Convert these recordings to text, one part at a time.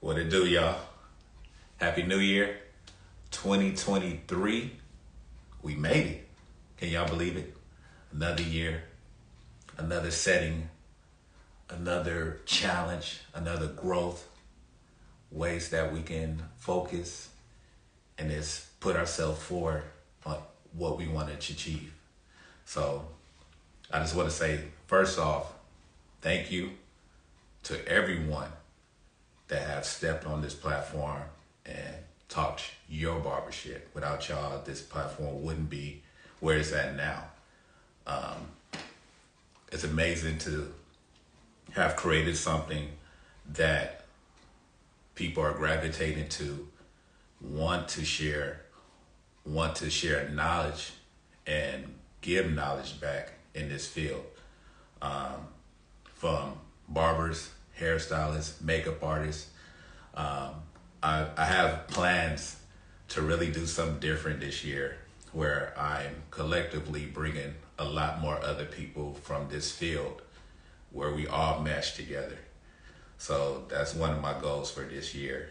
What it do, y'all? Happy New Year, 2023. We made it. Can y'all believe it? Another year, another setting, another challenge, another growth, ways that we can focus and just put ourselves forward on what we want to achieve. So I just want to say, first off, thank you to everyone that have stepped on this platform and talked your barbership. Without y'all, this platform wouldn't be where it's at now. It's amazing to have created something that people are gravitating to, want to share knowledge and give knowledge back in this field. From barbers, hairstylists, makeup artists. I have plans to really do something different this year where I'm collectively bringing a lot more other people from this field where we all mesh together. So that's one of my goals for this year.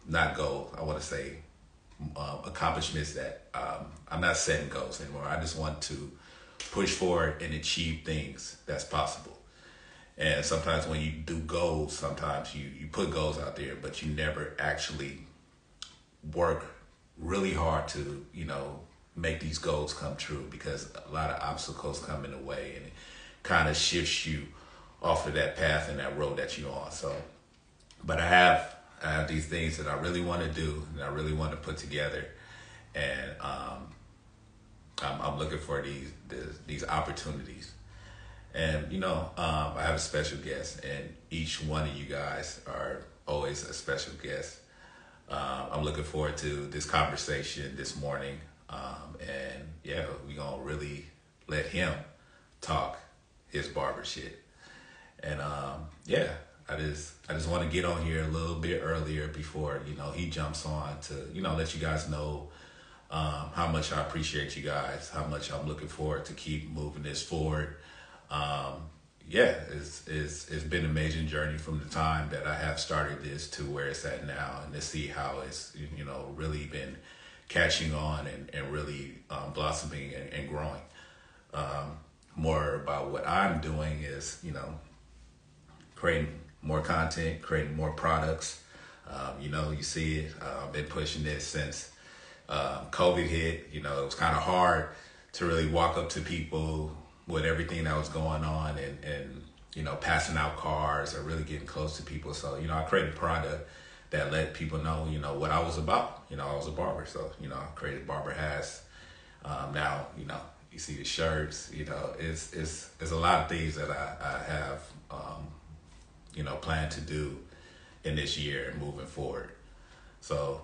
Not goal, I want to say accomplishments that I'm not setting goals anymore. I just want to push forward and achieve things that's possible. And sometimes when you do goals, sometimes you put goals out there, but you never actually work really hard to, make these goals come true because a lot of obstacles come in the way and it kind of shifts you off of that path and that road that you're on. So, but I have these things that I really want to do and I really want to put together. And I'm looking for these opportunities. And I have a special guest, and each one of you guys are always a special guest. I'm looking forward to this conversation this morning, and yeah, we're gonna really let him talk his barber shit. And yeah, I just want to get on here a little bit earlier before he jumps on to let you guys know how much I appreciate you guys, how much I'm looking forward to keep moving this forward. Yeah, it's been an amazing journey from the time that I have started this to where it's at now, and to see how it's really been catching on and really blossoming and growing. More about what I'm doing is creating more content, creating more products. You see it. I've been pushing this since COVID hit. It was kind of hard to really walk up to people with everything that was going on and passing out cards or really getting close to people. So, I created a product that let people know, what I was about. I was a barber. So, I created Barber Hats. Now, you see the shirts, it's a lot of things that I have, planned to do in this year and moving forward. So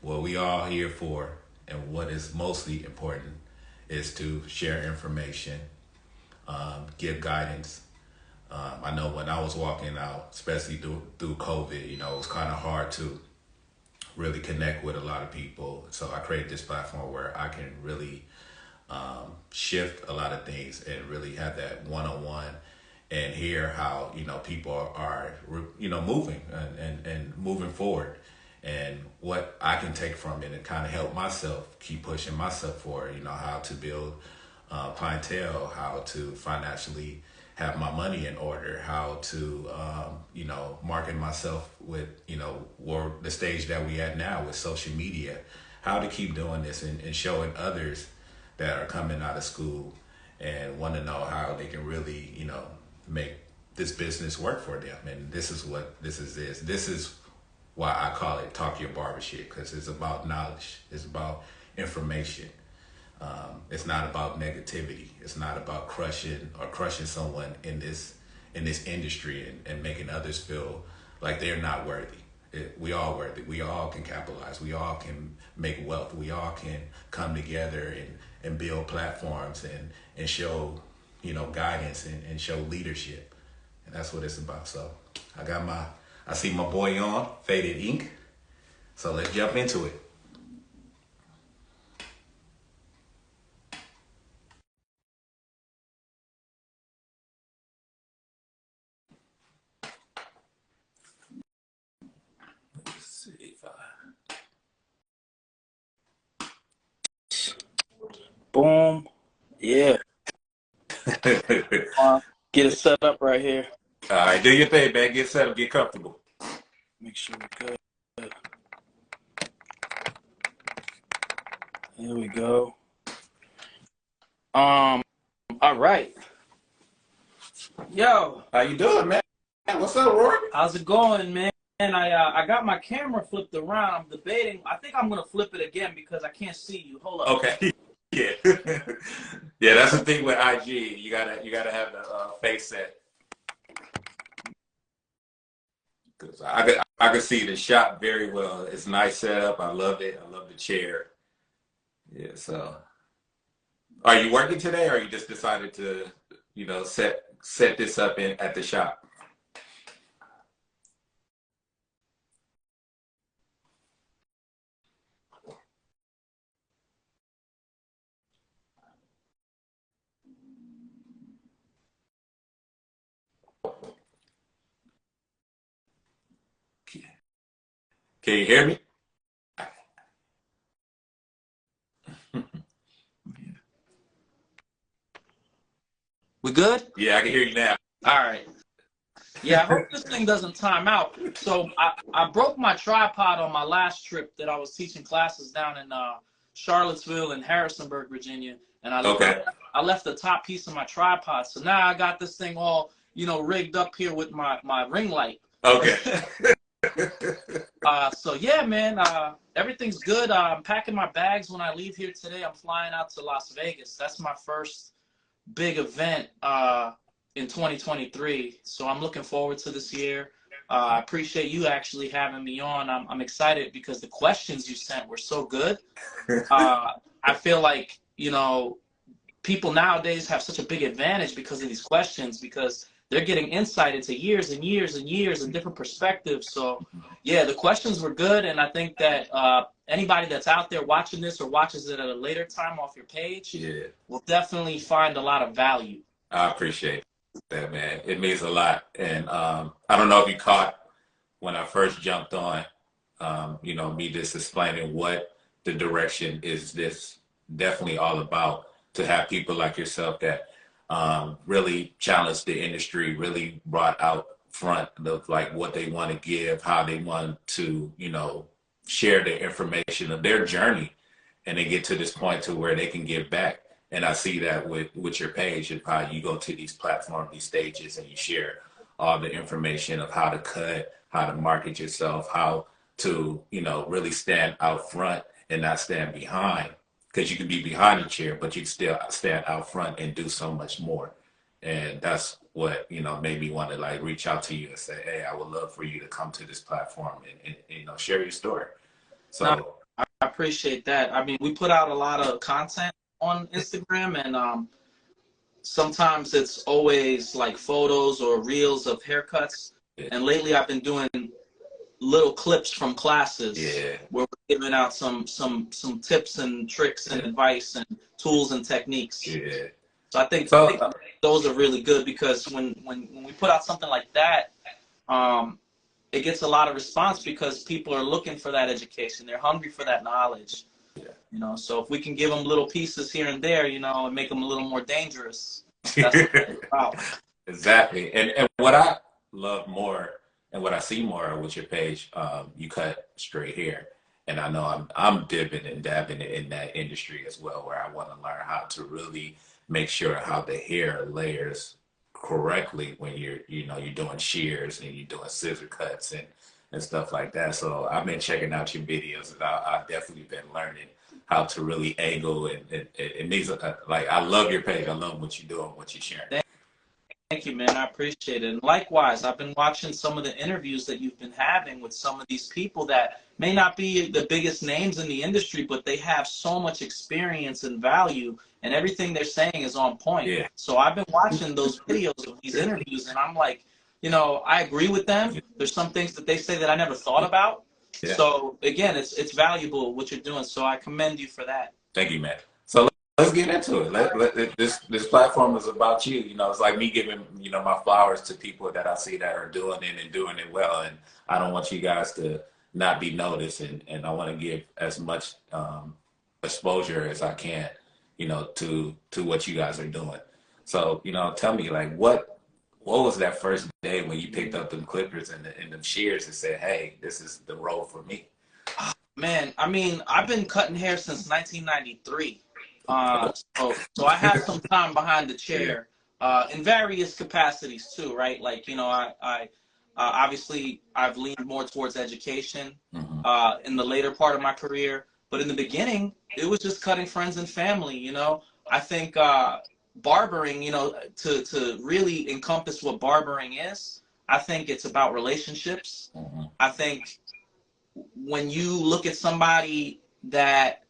what we all here for and what is mostly important is to share information, give guidance. I know when I was walking out, especially through COVID, it was kind of hard to really connect with a lot of people. So I created this platform where I can really shift a lot of things and really have that one-on-one and hear how people are moving and moving forward, and what I can take from it and kind of help myself keep pushing myself forward. How to build clientele, how to financially have my money in order, how to market myself with or the stage that we at now with social media, how to keep doing this and showing others that are coming out of school and want to know how they can really make this business work for them. And this is what this is why I call it Talk Your Barbershop, because it's about knowledge, it's about information. It's not about negativity. It's not about crushing someone in this industry and making others feel like they're not worthy. We all worthy. We all can capitalize. We all can make wealth. We all can come together and build platforms and show guidance and show leadership. And that's what it's about. So I see my boy on Faded Ink. So let's jump into it. Boom. Yeah. All Get it set up right here. right, do your thing, man. Get set up, get comfortable. Make sure we're good. Here we go. Um, all right. Yo, How you doing, man? What's up, Rory? how's it going, man? I got my camera flipped around. I'm debating. I think I'm gonna flip it again because I can't see you. Hold up. Okay. Yeah. Yeah, that's the thing with IG. You gotta have the face set. 'Cause I could see the shot very well. It's a nice setup. I love it. I love the chair. Yeah. So, are you working today, or you just decided to, set this up in at the shop? Can you hear me? We good? Yeah, I can hear you now. All right. Yeah, I hope this thing doesn't time out. So I broke my tripod on my last trip that I was teaching classes down in Charlottesville and Harrisonburg, Virginia, and Okay. I left the top piece of my tripod. So now I got this thing all rigged up here with my ring light. Okay. So yeah, man, everything's good. I'm packing my bags when I leave here today. I'm flying out to Las Vegas. That's my first big event in 2023. So I'm looking forward to this year. I appreciate you actually having me on. I'm excited because the questions you sent were so good. I feel like, people nowadays have such a big advantage because of these questions, because they're getting insight into years and years and years and different perspectives. So yeah, the questions were good. And I think that anybody that's out there watching this or watches it at a later time off your page Yeah, will definitely find a lot of value. I appreciate that, man. It means a lot. And I don't know if you caught when I first jumped on, me just explaining what the direction is this definitely all about, to have people like yourself that really challenged the industry, really brought out front of like what they want to give, how they want to, share the information of their journey, and they get to this point to where they can give back. And I see that with your page and how you go to these platforms, these stages, and you share all the information of how to cut, how to market yourself, how to, really stand out front and not stand behind. Because you can be behind the chair, but you can still stand out front and do so much more. And that's what, made me want to like reach out to you and say, hey, I would love for you to come to this platform and share your story. Now, So I appreciate that. I mean, we put out a lot of content on Instagram, and sometimes it's always like photos or reels of haircuts. yeah, And lately I've been doing little clips from classes yeah, where we're giving out some tips and tricks and advice and tools and techniques. yeah. So I think So those are really good, because when we put out something like that, it gets a lot of response because people are looking for that education. They're hungry for that knowledge. So if we can give them little pieces here and there, and make them a little more dangerous, that's what it's about. exactly. And what I love more and what I see more with your page, you cut straight hair. And I know I'm dipping and dabbing in that industry as well, where I want to learn how to really make sure how the hair layers correctly when you're doing shears and you're doing scissor cuts and stuff like that. So I've been checking out your videos, and I've definitely been learning how to really angle, and it needs like, I love your page. I love what you're doing, what you're sharing. Thank you, man. I appreciate it. And likewise, I've been watching some of the interviews that you've been having with some of these people that may not be the biggest names in the industry, but they have so much experience and value, and everything they're saying is on point. Yeah, So I've been watching those videos of these interviews, and I'm like, I agree with them. There's some things that they say that I never thought about. yeah. So again, it's valuable what you're doing. So I commend you for that. Thank you, man. So let's get into it. This platform is about you. It's like me giving my flowers to people that I see that are doing it and doing it well, and I don't want you guys to not be noticed, and I want to give as much exposure as I can to what you guys are doing. So, tell me, like, what was that first day when you picked up them clippers and them shears and said, hey, this is the role for me? Man, I mean, I've been cutting hair since 1993. So I have some time behind the chair, in various capacities too, right? Like, I obviously I've leaned more towards education, in the later part of my career, but in the beginning, it was just cutting friends and family, I think, barbering, to really encompass what barbering is, I think it's about relationships. I think when you look at somebody that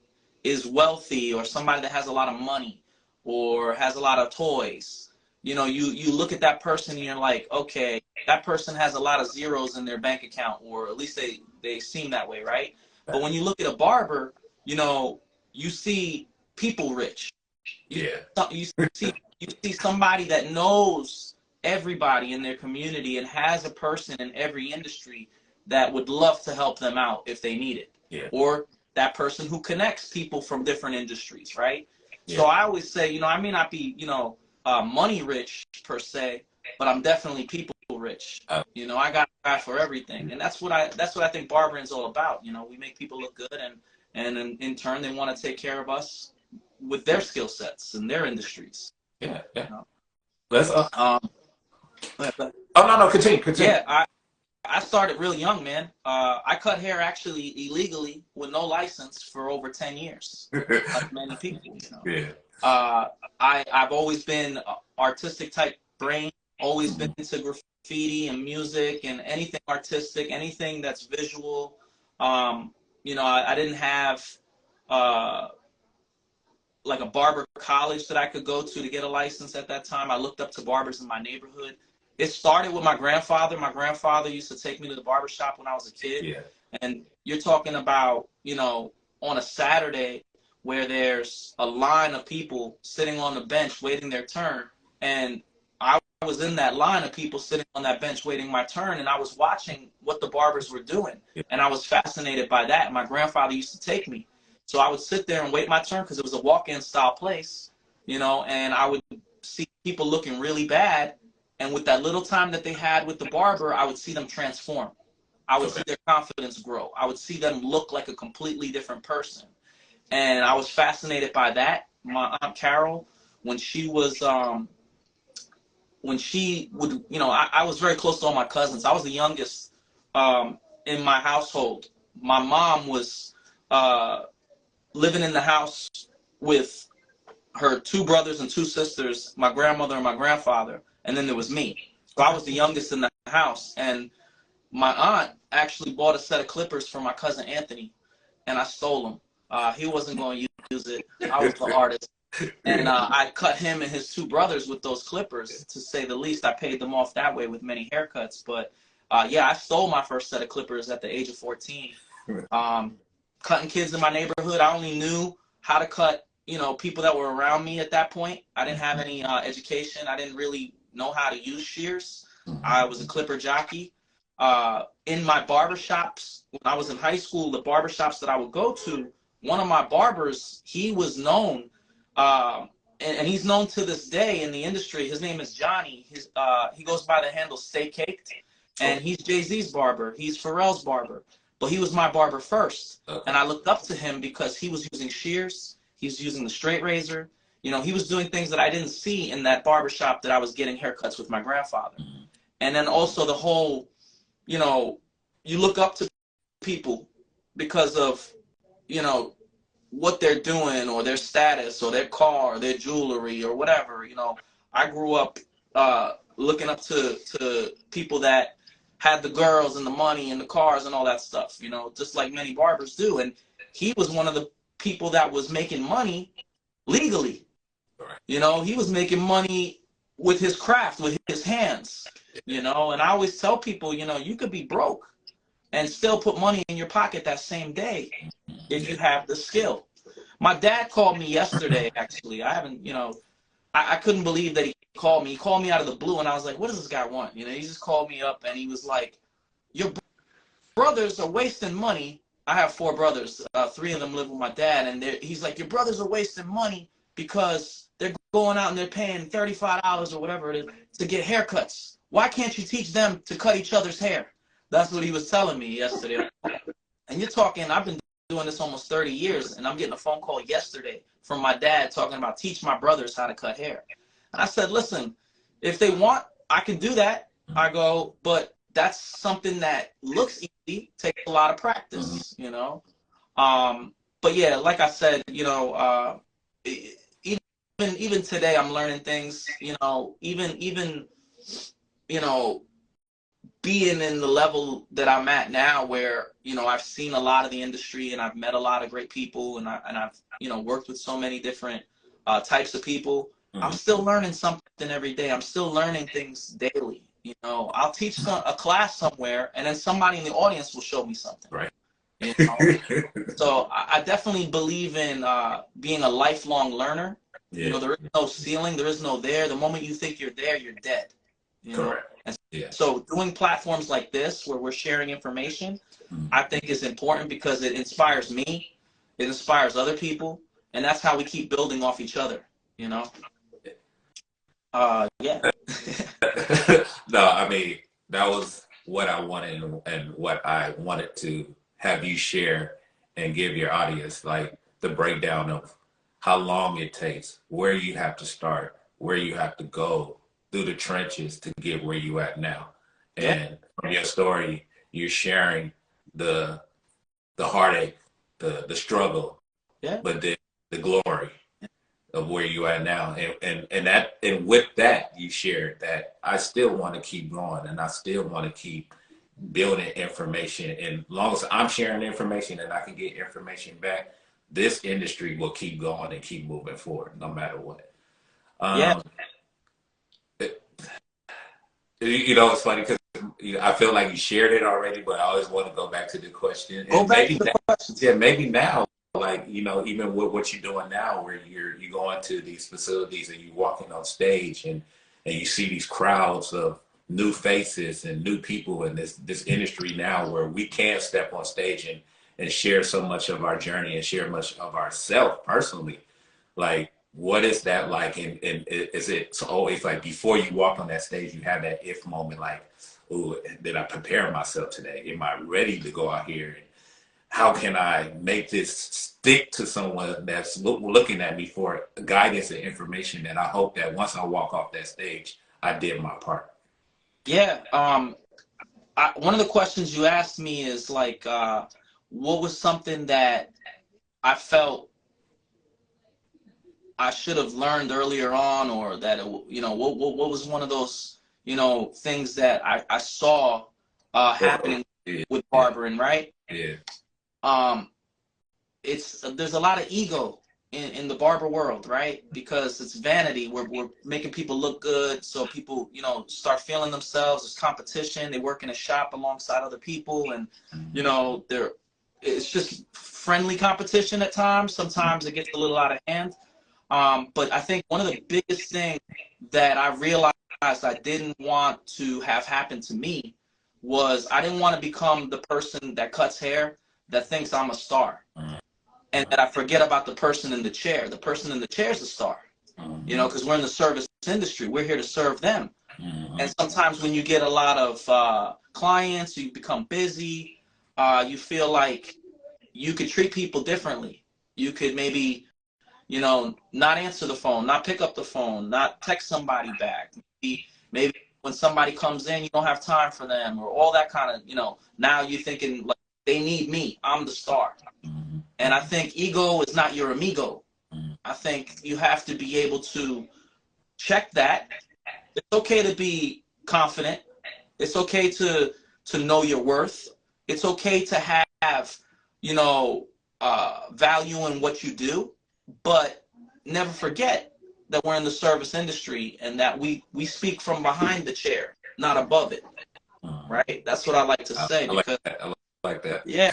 is wealthy, or somebody that has a lot of money or has a lot of toys, you look at that person and you're like, okay, that person has a lot of zeros in their bank account, or at least they seem that way, right? But when you look at a barber, you see people rich. You see somebody that knows everybody in their community and has a person in every industry that would love to help them out if they need it. Or that person who connects people from different industries, right? So I always say, I may not be, money rich per se, but I'm definitely people rich. I got a guy for everything, and that's what I think barbering is all about. We make people look good, and in turn they want to take care of us with their skill sets and their industries. Let's oh no, continue. I started really young, man. I cut hair actually illegally with no license for over 10 years, like many people, I've always been artistic type brain, always been into graffiti and music and anything artistic, anything that's visual. I didn't have like a barber college that I could go to get a license at that time. I looked up to barbers in my neighborhood. It started with my grandfather. My grandfather used to take me to the barber shop when I was a kid. And you're talking about, on a Saturday where there's a line of people sitting on the bench waiting their turn. And I was in that line of people sitting on that bench waiting my turn, and I was watching what the barbers were doing. And I was fascinated by that. My grandfather used to take me. So I would sit there and wait my turn because it was a walk-in style place, and I would see people looking really bad. And with that little time that they had with the barber, I would see them transform. I would see their confidence grow. I would see them look like a completely different person. And I was fascinated by that. My Aunt Carol, when she was, when she would, I was very close to all my cousins. I was the youngest in my household. My mom was living in the house with her 2 brothers and 2 sisters, my grandmother and my grandfather, and then there was me. So I was the youngest in the house, and my aunt actually bought a set of clippers for my cousin Anthony, and I stole them. He wasn't going to use it. I was the artist. And I cut him and his 2 brothers with those clippers, to say the least. I paid them off that way with many haircuts. But, I stole my first set of clippers at the age of 14. Cutting kids in my neighborhood, I only knew how to cut, people that were around me at that point. I didn't have any education. I didn't really know how to use shears. I was a clipper jockey. In my barbershops, when I was in high school, the barbershops that I would go to, one of my barbers, he was known, and he's known to this day in the industry. His name is Johnny. He goes by the handle Stay Caked, and he's Jay-Z's barber. He's Pharrell's barber. But he was my barber first. And I looked up to him because he was using shears. He was using the straight razor. He was doing things that I didn't see in that barbershop that I was getting haircuts with my grandfather. And then also the whole, you look up to people because of, what they're doing, or their status, or their car, or their jewelry, or whatever. I grew up looking up to people that had the girls and the money and the cars and all that stuff, just like many barbers do. And he was one of the people that was making money legally. He was making money with his craft, with his hands, and I always tell people, you could be broke and still put money in your pocket that same day if you have the skill. My dad called me yesterday, actually. I haven't, I couldn't believe that he called me. He called me out of the blue, and I was like, what does this guy want? He just called me up, and he was like, your brothers are wasting money. I have 4 brothers. 3 of them live with my dad, and he's like, your brothers are wasting money because they're going out and they're paying $35 or whatever it is to get haircuts. Why can't you teach them to cut each other's hair? That's what he was telling me yesterday. And you're talking, I've been doing this almost 30 years, and I'm getting a phone call yesterday from my dad talking about teach my brothers how to cut hair. And I said, listen, if they want, I can do that. I go, but that's something that looks easy, takes a lot of practice, you know. But yeah, like I said, you know, even today I'm learning things, you know, even you know, being in the level that I'm at now, where, you know, I've seen a lot of the industry and I've met a lot of great people, and I've, you know, worked with so many different types of people. I'm still learning something every day. I'm still learning things daily. You know, I'll teach a class somewhere, and then somebody in the audience will show me something. Right. You know? So I definitely believe in being a lifelong learner. Yeah. You know, there is no ceiling, there is no there. The moment you think you're there, you're dead. You Correct. know? And so doing platforms like this, where we're sharing information, I think is important, because it inspires me, it inspires other people, and that's how we keep building off each other. You know. Yeah. No, I mean, that was what I wanted, and what I wanted to have you share and give your audience, like the breakdown of how long it takes, where you have to start, where you have to go through the trenches to get where you at now. And from your story, you're sharing the heartache, the struggle, but then the glory of where you are now. And with that, you shared that I still want to keep going, and I still want to keep building information. And as long as I'm sharing information and I can get information back, this industry will keep going and keep moving forward no matter what. You know, it's funny because I feel like you shared it already, but I always want to go back to the question. Go back to the questions. Yeah, maybe now, like, you know, even with what you're doing now, where you go into these facilities and you're walking on stage, and you see these crowds of new faces and new people in this industry now, where we can step on stage and share so much of our journey and share much of ourselves personally. Like, what is that like? And is it always like before you walk on that stage, you have that if moment, like, ooh, did I prepare myself today? Am I ready to go out here? And how can I make this stick to someone that's looking at me for guidance and information that I hope that once I walk off that stage, I did my part? Yeah. One of the questions you asked me is like, what was something that I felt I should have learned earlier on, or that, you know, what was one of those, you know, things that I saw happening with barbering, right? Yeah. There's a lot of ego in the barber world, right? Because it's vanity. We're making people look good, so people, you know, start feeling themselves. There's competition. They work in a shop alongside other people, and you know, it's just friendly competition at times. Sometimes it gets a little out of hand. But I think one of the biggest things that I realized I didn't want to have happen to me was I didn't want to become the person that cuts hair that thinks I'm a star, and that I forget about the person in the chair. The person in the chair is a star, you know, because we're in the service industry. We're here to serve them. And sometimes when you get a lot of clients, you become busy, you feel like you could treat people differently. You could maybe, you know, not answer the phone, not pick up the phone, not text somebody back. Maybe when somebody comes in, you don't have time for them, or all that kind of, you know, now you're thinking like, they need me, I'm the star. And I think ego is not your amigo. I think you have to be able to check that. It's okay to be confident. It's okay to know your worth. It's okay to have, you know, value in what you do. But never forget that we're in the service industry, and that we speak from behind the chair, not above it. Right? That's what I like to say. I like that. Yeah,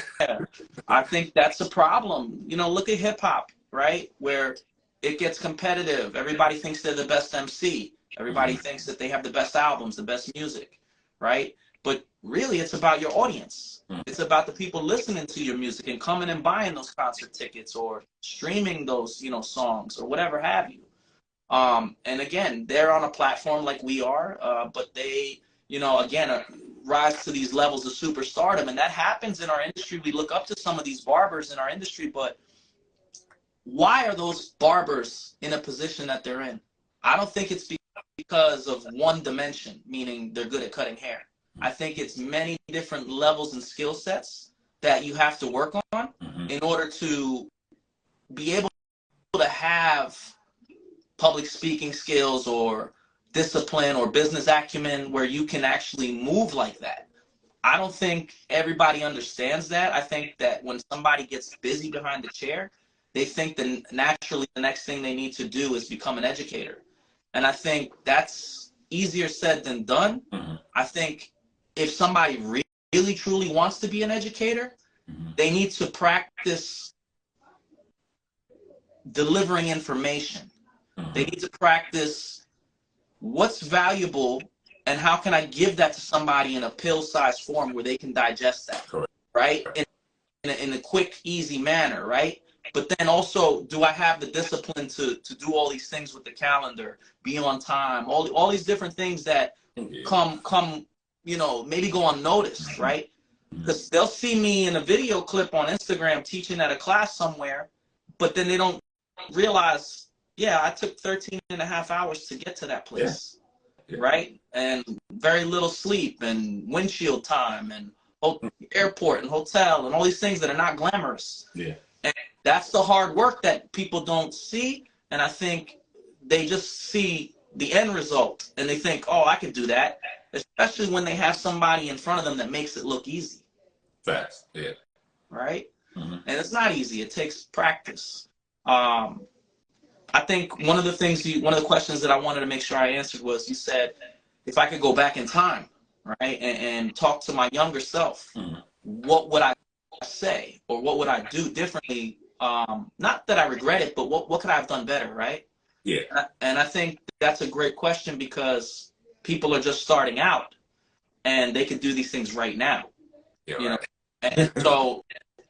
I think that's a problem. You know, look at hip hop, right? Where it gets competitive. Everybody thinks they're the best MC. Everybody thinks that they have the best albums, the best music, right? But really, it's about your audience. It's about the people listening to your music and coming and buying those concert tickets or streaming those, you know, songs or whatever have you. And again, they're on a platform like we are, but they, you know, again, rise to these levels of superstardom. And that happens in our industry. We look up to some of these barbers in our industry, but why are those barbers in a position that they're in? I don't think it's because of one dimension, meaning they're good at cutting hair. I think it's many different levels and skill sets that you have to work on in order to be able to have public speaking skills or discipline or business acumen where you can actually move like that. I don't think everybody understands that. I think that when somebody gets busy behind the chair, they think that naturally the next thing they need to do is become an educator. And I think that's easier said than done. I think if somebody really truly wants to be an educator, they need to practice delivering information. They need to practice what's valuable and how can I give that to somebody in a pill-sized form where they can digest that, right? In a quick, easy manner, right? But then also, do I have the discipline to do all these things with the calendar, be on time, all these different things that come, you know, maybe go unnoticed, right? Because they'll see me in a video clip on Instagram teaching at a class somewhere, but then they don't realize, yeah, I took 13 and a half hours to get to that place, right? And very little sleep and windshield time and airport and hotel and all these things that are not glamorous. And that's the hard work that people don't see. And I think they just see the end result and they think, oh, I could do that. Especially when they have somebody in front of them that makes it look easy. Facts. Yeah. Right? And it's not easy. It takes practice. I think one of the questions that I wanted to make sure I answered was, you said, if I could go back in time, right, and talk to my younger self, what would I say, or what would I do differently? Not that I regret it, but what could I have done better, right? Yeah. And I think that's a great question because people are just starting out and they could do these things right now. Yeah, you right. know? And so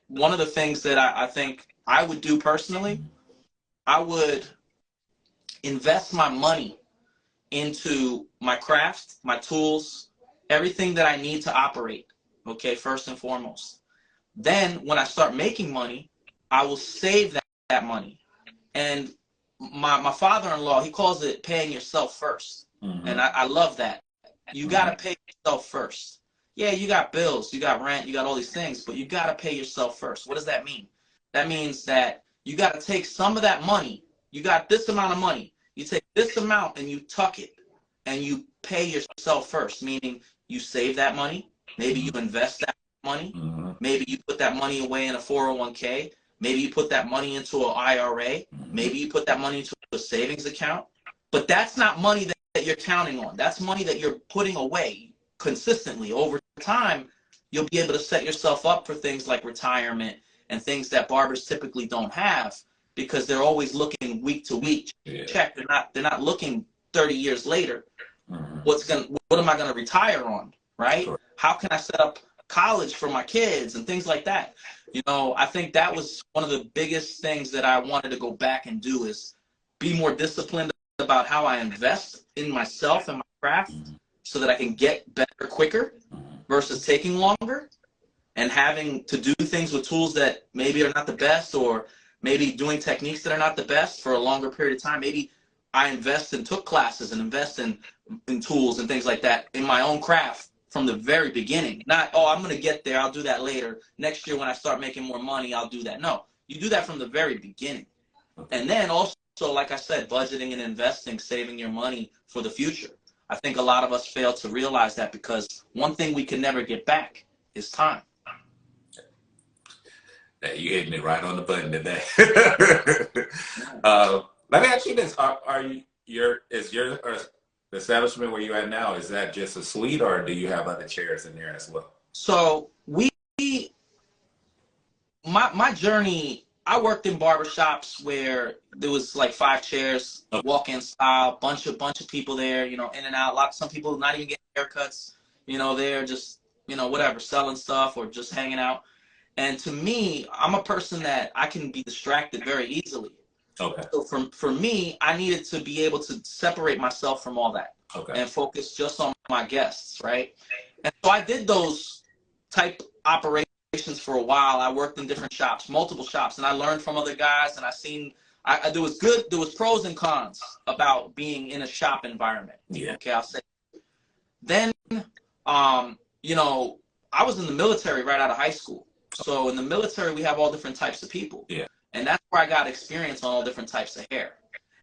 one of the things that I think I would do personally, I would invest my money into my craft, my tools, everything that I need to operate, okay, first and foremost. Then when I start making money, I will save that money. And my father-in-law, he calls it paying yourself first. And I love that. You got to pay yourself first. Yeah, you got bills, you got rent, you got all these things, but you got to pay yourself first. What does that mean? That means that you got to take some of that money. You got this amount of money. You take this amount and you tuck it and you pay yourself first, meaning you save that money. Maybe you invest that money. Maybe you put that money away in a 401k. Maybe you put that money into an IRA. Maybe you put that money into a savings account. But that's not money that you're counting on. That's money that you're putting away consistently. Over time, you'll be able to set yourself up for things like retirement and things that barbers typically don't have because they're always looking week to week. Check. They're not looking 30 years later. What am I going to retire on, right? How can I set up college for my kids and things like that? You know, I think that was one of the biggest things that I wanted to go back and do is be more disciplined about how I invest in myself and my craft so that I can get better quicker versus taking longer and having to do things with tools that maybe are not the best, or maybe doing techniques that are not the best for a longer period of time. Maybe I invest and took classes and invest in tools and things like that in my own craft from the very beginning. Not, oh, I'm going to get there, I'll do that later. Next year when I start making more money, I'll do that. No, you do that from the very beginning. And then also, like I said, budgeting and investing, saving your money for the future. I think a lot of us fail to realize that because one thing we can never get back is time. Hey, you hitting it right on the button today. Let me ask you this: is your establishment where you at now, is that just a suite, or do you have other chairs in there as well? So my journey, I worked in barbershops where there was like 5 chairs, walk-in style, bunch of people there, you know, in and out. Some people not even getting haircuts, you know, they're just you know, whatever, selling stuff or just hanging out. And to me, I'm a person that I can be distracted very easily. Okay. So for me, I needed to be able to separate myself from all that and focus just on my guests, right? And so I did those type operations for a while. I worked in different shops, multiple shops, and I learned from other guys, and there was pros and cons about being in a shop environment. Yeah. Okay, I'll say. Then, you know, I was in the military right out of high school. So in the military, we have all different types of people. Yeah. And that's where I got experience on all different types of hair.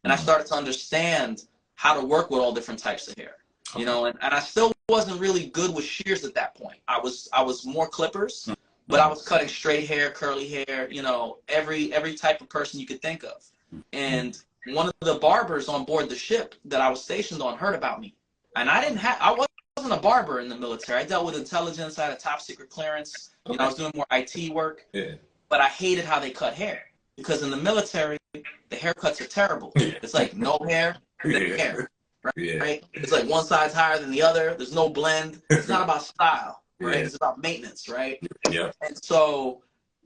And I started to understand how to work with all different types of hair. You know, and I still wasn't really good with shears at that point. I was more clippers, but I was cutting straight hair, curly hair, you know, every type of person you could think of. And one of the barbers on board the ship that I was stationed on heard about me. And I wasn't a barber in the military. I dealt with intelligence. I had a top secret clearance. You know, I was doing more IT work. Yeah. But I hated how they cut hair. Because in the military, the haircuts are terrible. It's like no hair, then hair. Right? It's like one side's higher than the other. There's no blend. It's not about style, right? It's about maintenance, right? Yeah. And so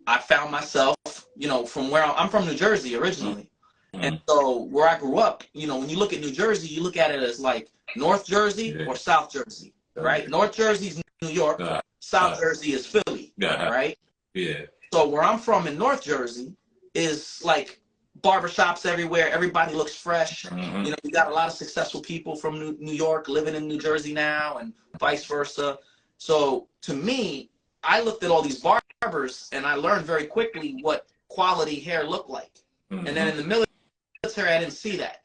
I found myself, you know, from where I'm from New Jersey originally. And so where I grew up, you know, when you look at New Jersey, you look at it as like North Jersey or South Jersey, right? North Jersey's New York, South Jersey is Philly, right? Yeah. So where I'm from in North Jersey is like barbershops everywhere. Everybody looks fresh. You know, you got a lot of successful people from New York living in New Jersey now and vice versa. So to me, I looked at all these barbers and I learned very quickly what quality hair looked like. And then in the military, I didn't see that.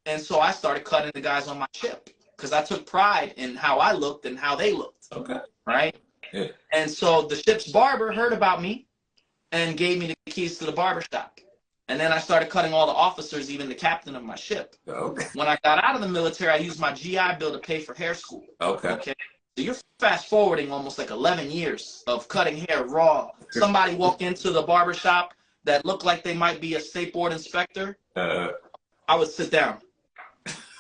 And so I started cutting the guys on my ship because I took pride in how I looked and how they looked. Okay. Right? Yeah. And so the ship's barber heard about me and gave me the keys to the barbershop. And then I started cutting all the officers, even the captain of my ship. Okay. When I got out of the military, I used my GI Bill to pay for hair school. Okay. So you're fast forwarding almost like 11 years of cutting hair raw. Somebody walked into the barbershop that looked like they might be a state board inspector. I would sit down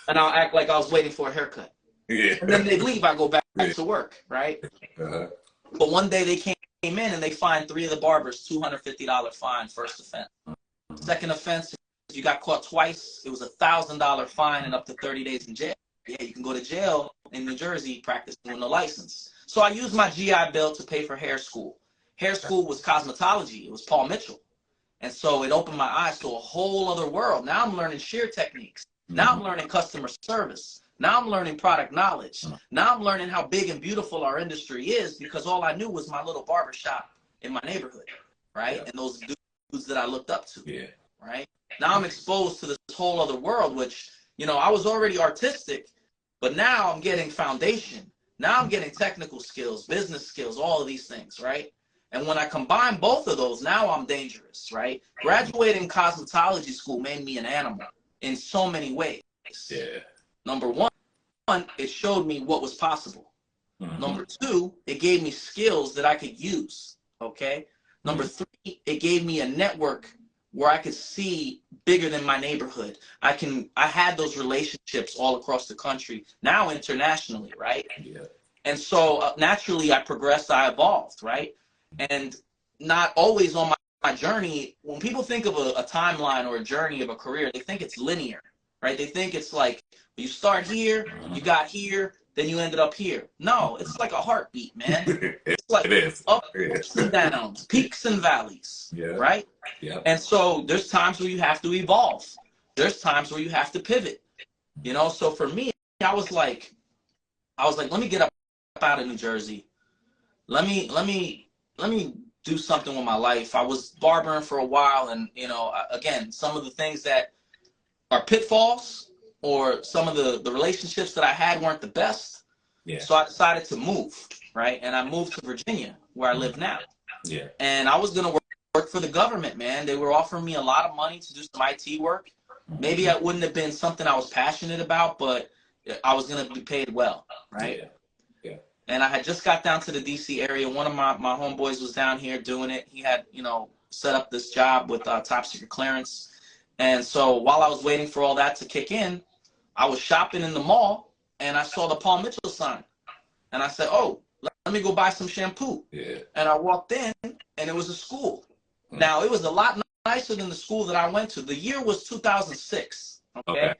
and I'll act like I was waiting for a haircut. Yeah. And then they leave, I go back to work, right? But one day they came in and they fined 3 of the barbers $250 fine, first offense. Second offense, if you got caught twice, it was a $1,000 fine and up to 30 days in jail. Yeah, you can go to jail in New Jersey practicing with no license. So I used my GI Bill to pay for hair school. Hair school was cosmetology. It was Paul Mitchell. And so it opened my eyes to a whole other world. Now I'm learning shear techniques. Now I'm learning customer service. Now I'm learning product knowledge. Now I'm learning how big and beautiful our industry is because all I knew was my little barber shop in my neighborhood, right? And those dudes that I looked up to, right? Now I'm exposed to this whole other world, which, you know, I was already artistic, but now I'm getting foundation. Now I'm getting technical skills, business skills, all of these things, right? And when I combine both of those, now I'm dangerous, right? Graduating cosmetology school made me an animal in so many ways. Yeah. Number one, it showed me what was possible. Number 2, it gave me skills that I could use, okay? Number 3, it gave me a network where I could see bigger than my neighborhood. I had those relationships all across the country, now internationally, right? Yeah. And so naturally I progressed, I evolved, right? And not always on my journey, when people think of a timeline or a journey of a career, they think it's linear, right? They think it's like, you start here, you got here, then you ended up here. No, it's like a heartbeat, man. It's like ups and downs, peaks and valleys, right? Yeah. And so there's times where you have to evolve. There's times where you have to pivot, you know? So for me, I was like, let me get up out of New Jersey. Let me do something with my life. I was barbering for a while, and, you know, again, some of the things that are pitfalls or some of the relationships that I had weren't the best. Yeah. So I decided to move, right? And I moved to Virginia, where I live now. Yeah. And I was going to work for the government, man. They were offering me a lot of money to do some IT work. Maybe it wouldn't have been something I was passionate about, but I was going to be paid well, right? Yeah. Yeah. And I had just got down to the DC area. One of my homeboys was down here doing it. He had, you know, set up this job with top secret clearance. And so while I was waiting for all that to kick in, I was shopping in the mall and I saw the Paul Mitchell sign. And I said, oh, me go buy some shampoo. Yeah. And I walked in, and it was a school. Now, it was a lot nicer than the school that I went to. The year was 2006, okay?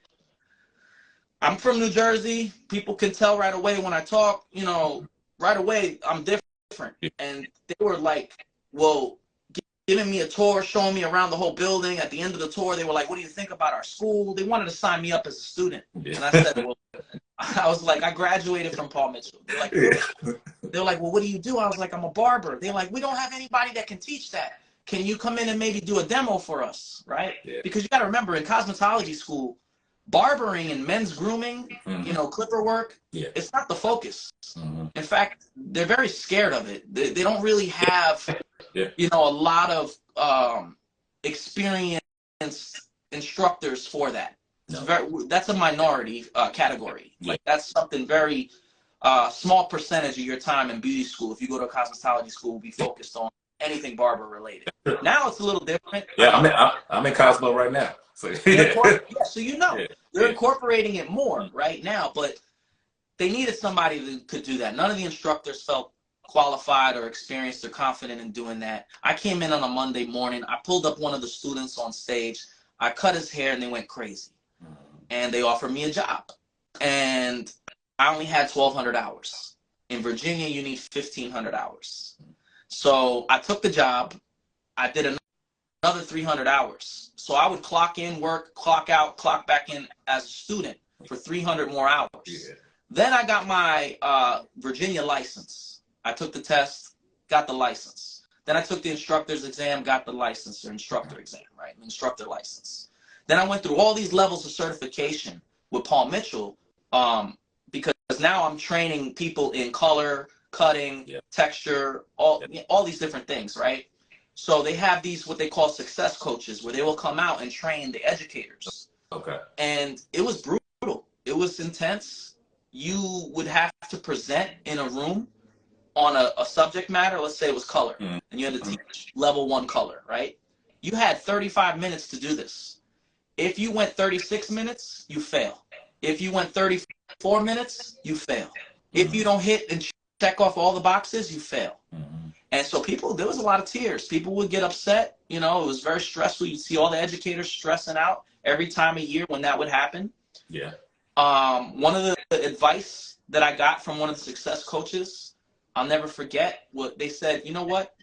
I'm from New Jersey. People can tell right away when I talk, you know, right away I'm different. And they were like, well, giving me a tour, showing me around the whole building. At the end of the tour, they were like, what do you think about our school? They wanted to sign me up as a student. And I said, well, I was like, I graduated from Paul Mitchell. They're like, they're like, well, what do you do? I was like, I'm a barber. They're like, we don't have anybody that can teach that. Can you come in and maybe do a demo for us, right? Yeah. Because you got to remember, in cosmetology school, barbering and men's grooming, you know, clipper work, it's not the focus. In fact, they're very scared of it. They don't really have, you know, a lot of experienced instructors for that. That's a minority category. Like, that's something very small percentage of your time in beauty school, if you go to a cosmetology school, will be focused on anything barber related. Now it's a little different. Yeah, I'm in Cosmo right now. So so you know, they're incorporating it more right now, but they needed somebody that could do that. None of the instructors felt qualified or experienced or confident in doing that. I came in on a Monday morning. I pulled up one of the students on stage. I cut his hair, and they went crazy. And they offered me a job. And I only had 1,200 hours. In Virginia, you need 1,500 hours. So I took the job. I did another 300 hours. So I would clock in, work, clock out, clock back in as a student for 300 more hours. Then I got my Virginia license. I took the test, got the license. Then I took the instructor's exam, got the license, or instructor exam, right? Instructor license. Then I went through all these levels of certification with Paul Mitchell, because now I'm training people in color, cutting, texture, all these different things, right? So they have these, what they call success coaches, where they will come out and train the educators. And it was brutal. It was intense. You would have to present in a room on a subject matter. Let's say it was color, and you had to teach level 1 color, right? You had 35 minutes to do this. If you went 36 minutes, you fail. If you went 34 minutes, you fail. If you don't hit and check off all the boxes, you fail. And so there was a lot of tears. People would get upset. You know, it was very stressful. You'd see all the educators stressing out every time of year when that would happen. One of the advice that I got from one of the success coaches, I'll never forget, what they said, you know what?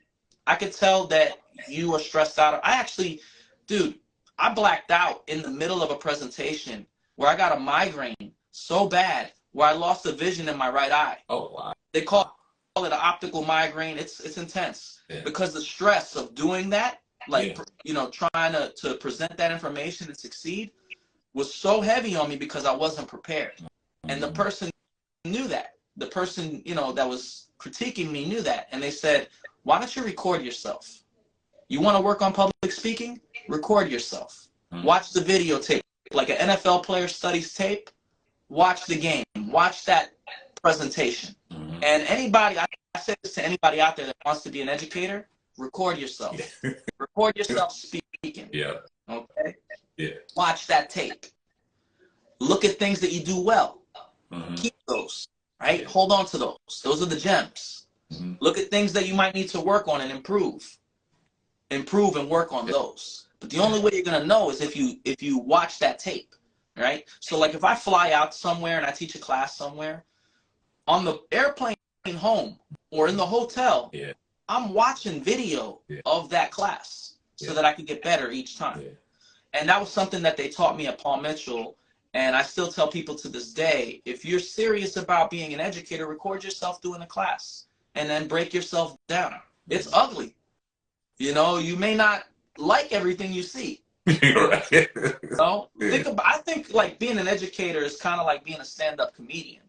I could tell that you are stressed out. I blacked out in the middle of a presentation where I got a migraine so bad where I lost the vision in my right eye. Oh, wow. They call it an optical migraine. It's intense because the stress of doing that, like, you know, trying to present that information and succeed was so heavy on me because I wasn't prepared. And the person knew that. The person, you know, that was critiquing me knew that. And they said, why don't you record yourself? You want to work on public speaking? Record yourself. Watch the videotape. Like an NFL player studies tape, watch the game. Watch that presentation. And anybody, I say this to anybody out there that wants to be an educator, record yourself. Record yourself speaking. Okay? Watch that tape. Look at things that you do well. Keep those, right? Hold on to those. Those are the gems. Look at things that you might need to work on and improve and work on those. But the only way you're going to know is if you watch that tape, right? So like if I fly out somewhere and I teach a class somewhere, on the airplane home or in the hotel, I'm watching video of that class so that I can get better each time. And that was something that they taught me at Paul Mitchell. And I still tell people to this day, if you're serious about being an educator, record yourself doing a class and then break yourself down. It's ugly. You know, you may not like everything you see. You know? I think like being an educator is kind of like being a stand-up comedian.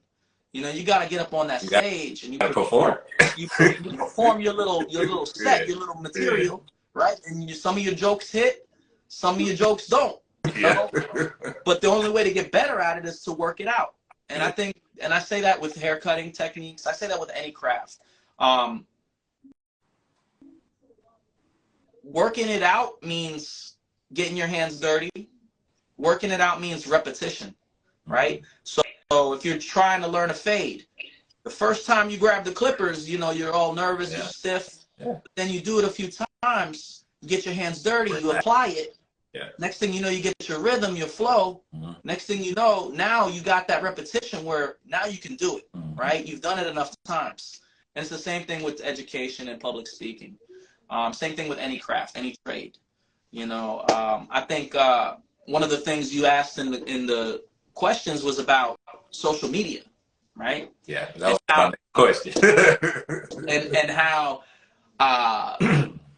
You know, you got to get up on that stage and you perform. You perform your little set, your little material, right? And some of your jokes hit, some of your jokes don't. You know? But the only way to get better at it is to work it out. And I think, and I say that with hair cutting techniques. I say that with any craft. Working it out means getting your hands dirty. Working it out means repetition, right? So if you're trying to learn a fade, The first time you grab the clippers, you know, you're all nervous, Yeah. you're stiff. Yeah. But then you do it a few times, you get your hands dirty, you apply it. Yeah. Next thing you know, you get your rhythm, your flow. Next thing you know, now you got that repetition where now you can do it, right? You've done it enough times. And it's the same thing with education and public speaking. Same thing with any craft, any trade. You know, I think one of the things you asked in the questions was about social media, right? Yeah, that was my next question. and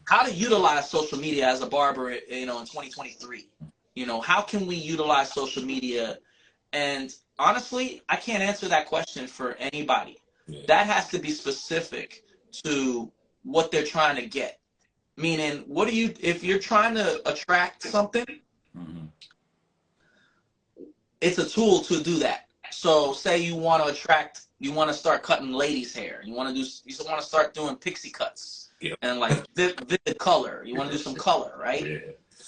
how to utilize social media as a barber, you know, in 2023. You know, how can we utilize social media? And honestly, I can't answer that question for anybody. Yeah. That has to be specific to what they're trying to get. Meaning, what do you, if you're trying to attract something, it's a tool to do that. So say you want to attract, you want to start cutting ladies' hair. You want to start doing pixie cuts. Yep. And like vivid color. You want to do some color, right? Yeah.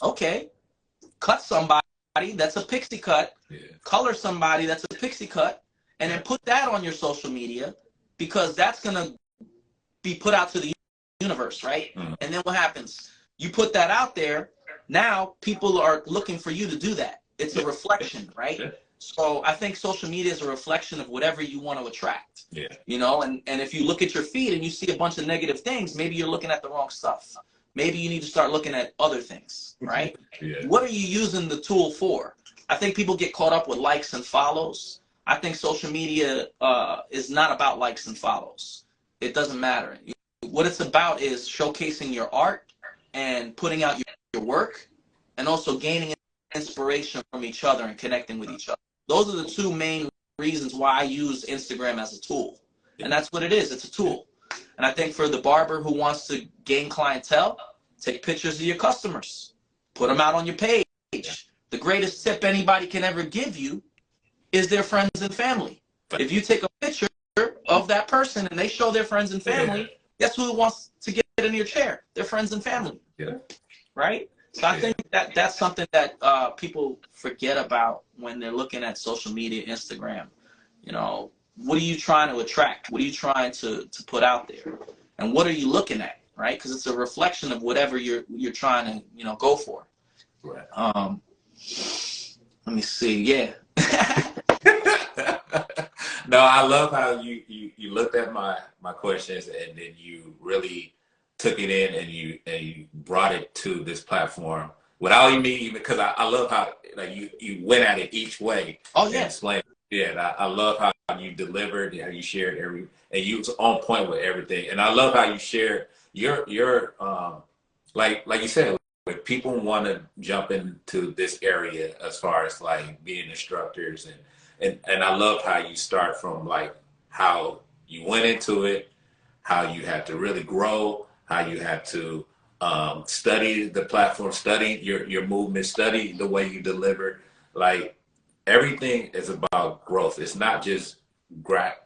Okay. Cut somebody that's a pixie cut. Yeah. Color somebody that's a pixie cut. And then put that on your social media, because that's going to be put out to the universe, right? And then what happens? You put that out there. Now people are looking for you to do that. It's a reflection, right? Yeah. So I think social media is a reflection of whatever you want to attract. Yeah. You know, and if you look at your feed and you see a bunch of negative things, maybe you're looking at the wrong stuff. Maybe you need to start looking at other things, right? Yeah. What are you using the tool for? I think people get caught up with likes and follows. I think social media is not about likes and follows. It doesn't matter. What it's about is showcasing your art and putting out your work, and also gaining inspiration from each other and connecting with each other. Those are the two main reasons why I use Instagram as a tool. And that's what it is. It's a tool. And I think for the barber who wants to gain clientele, take pictures of your customers. Put them out on your page. The greatest tip anybody can ever give you is their friends and family. If you take a picture of that person and they show their friends and family, guess who wants to get in your chair? Their friends and family. Yeah. Right? So I think that's something that people forget about when they're looking at social media, Instagram. You know, what are you trying to attract? What are you trying to put out there? And what are you looking at, right? Because it's a reflection of whatever you're trying to, you know, go for. Right. Let me see. Yeah. No, I love how you looked at my questions and then you really took it in and you brought it to this platform without even, because I love how like you went at it each way. Oh yeah. And explained. Yeah, I love how you delivered, how you shared and you was on point with everything. And I love how you shared your like you said, if people want to jump into this area as far as like being instructors and I love how you start from like how you went into it, how you had to really grow, how you had to study the platform, study your movement, study the way you deliver. Like everything is about growth. It's not just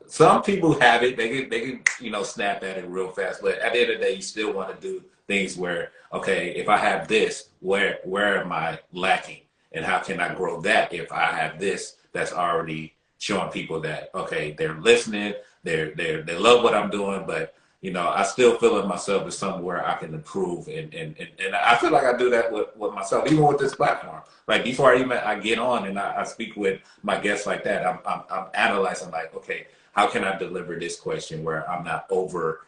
some people have it, they can you know snap at it real fast, but at the end of the day you still want to do things where, okay, if I have this, where am I lacking? And how can I grow that if I have this that's already showing people that, okay, they're listening, they love what I'm doing, but you know, I still feel in myself as somewhere I can improve, and I feel like I do that with myself, even with this platform. Like before I get on and I speak with my guests like that, I'm analyzing like, okay, how can I deliver this question where I'm not over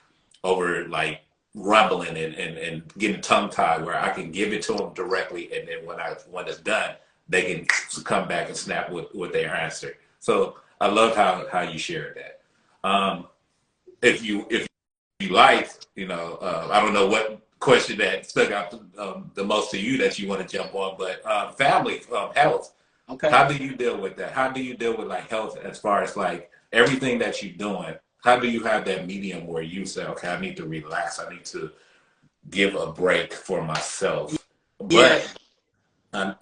like rumbling and getting tongue tied, where I can give it to them directly, and then when it's done, they can come back and snap with their answer. So I love how you shared that. If you like, you know, I don't know what question that stuck out the most to you that you want to jump on, but family, health. Okay. How do you deal with that? How do you deal with like health as far as like everything that you're doing? How do you have that medium where you say, okay, I need to relax, I need to give a break for myself? Yeah. But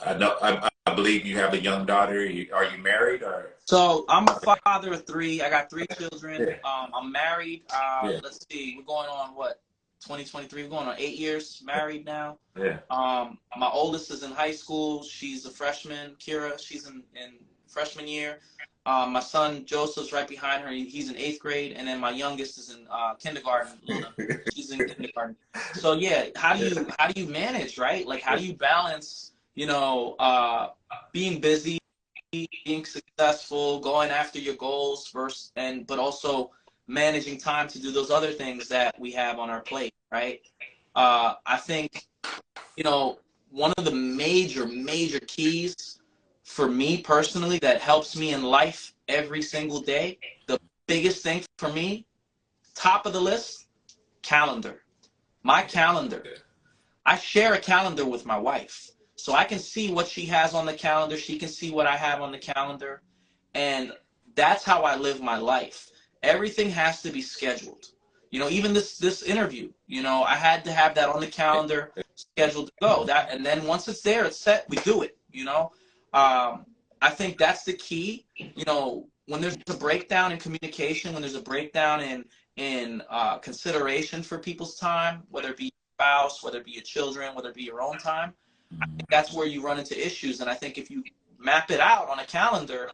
I believe you have a young daughter. Are you married or? So I'm a father of 3. I got 3 children. Yeah. I'm married. Yeah. Let's see, we're going on what, 2023. We're going on 8 years married now. Yeah. My oldest is in high school. She's a freshman. Kira, she's in freshman year. My son Joseph's right behind her. He's in 8th grade, and then my youngest is in kindergarten. Luna, she's in kindergarten. So yeah, how do you manage, right? Like, how do you balance, being busy, being successful, going after your goals versus, but also managing time to do those other things that we have on our plate, right? I think, one of the major keys for me personally that helps me in life every single day, the biggest thing for me, top of the list, calendar. My calendar. I share a calendar with my wife. So I can see what she has on the calendar. She can see what I have on the calendar. And that's how I live my life. Everything has to be scheduled. Even this interview, I had to have that on the calendar, scheduled to go. And then once it's there, it's set, we do it, I think that's the key. When there's a breakdown in communication, when there's a breakdown in consideration for people's time, whether it be your spouse, whether it be your children, whether it be your own time, I think that's where you run into issues. And I think if you map it out on a calendar,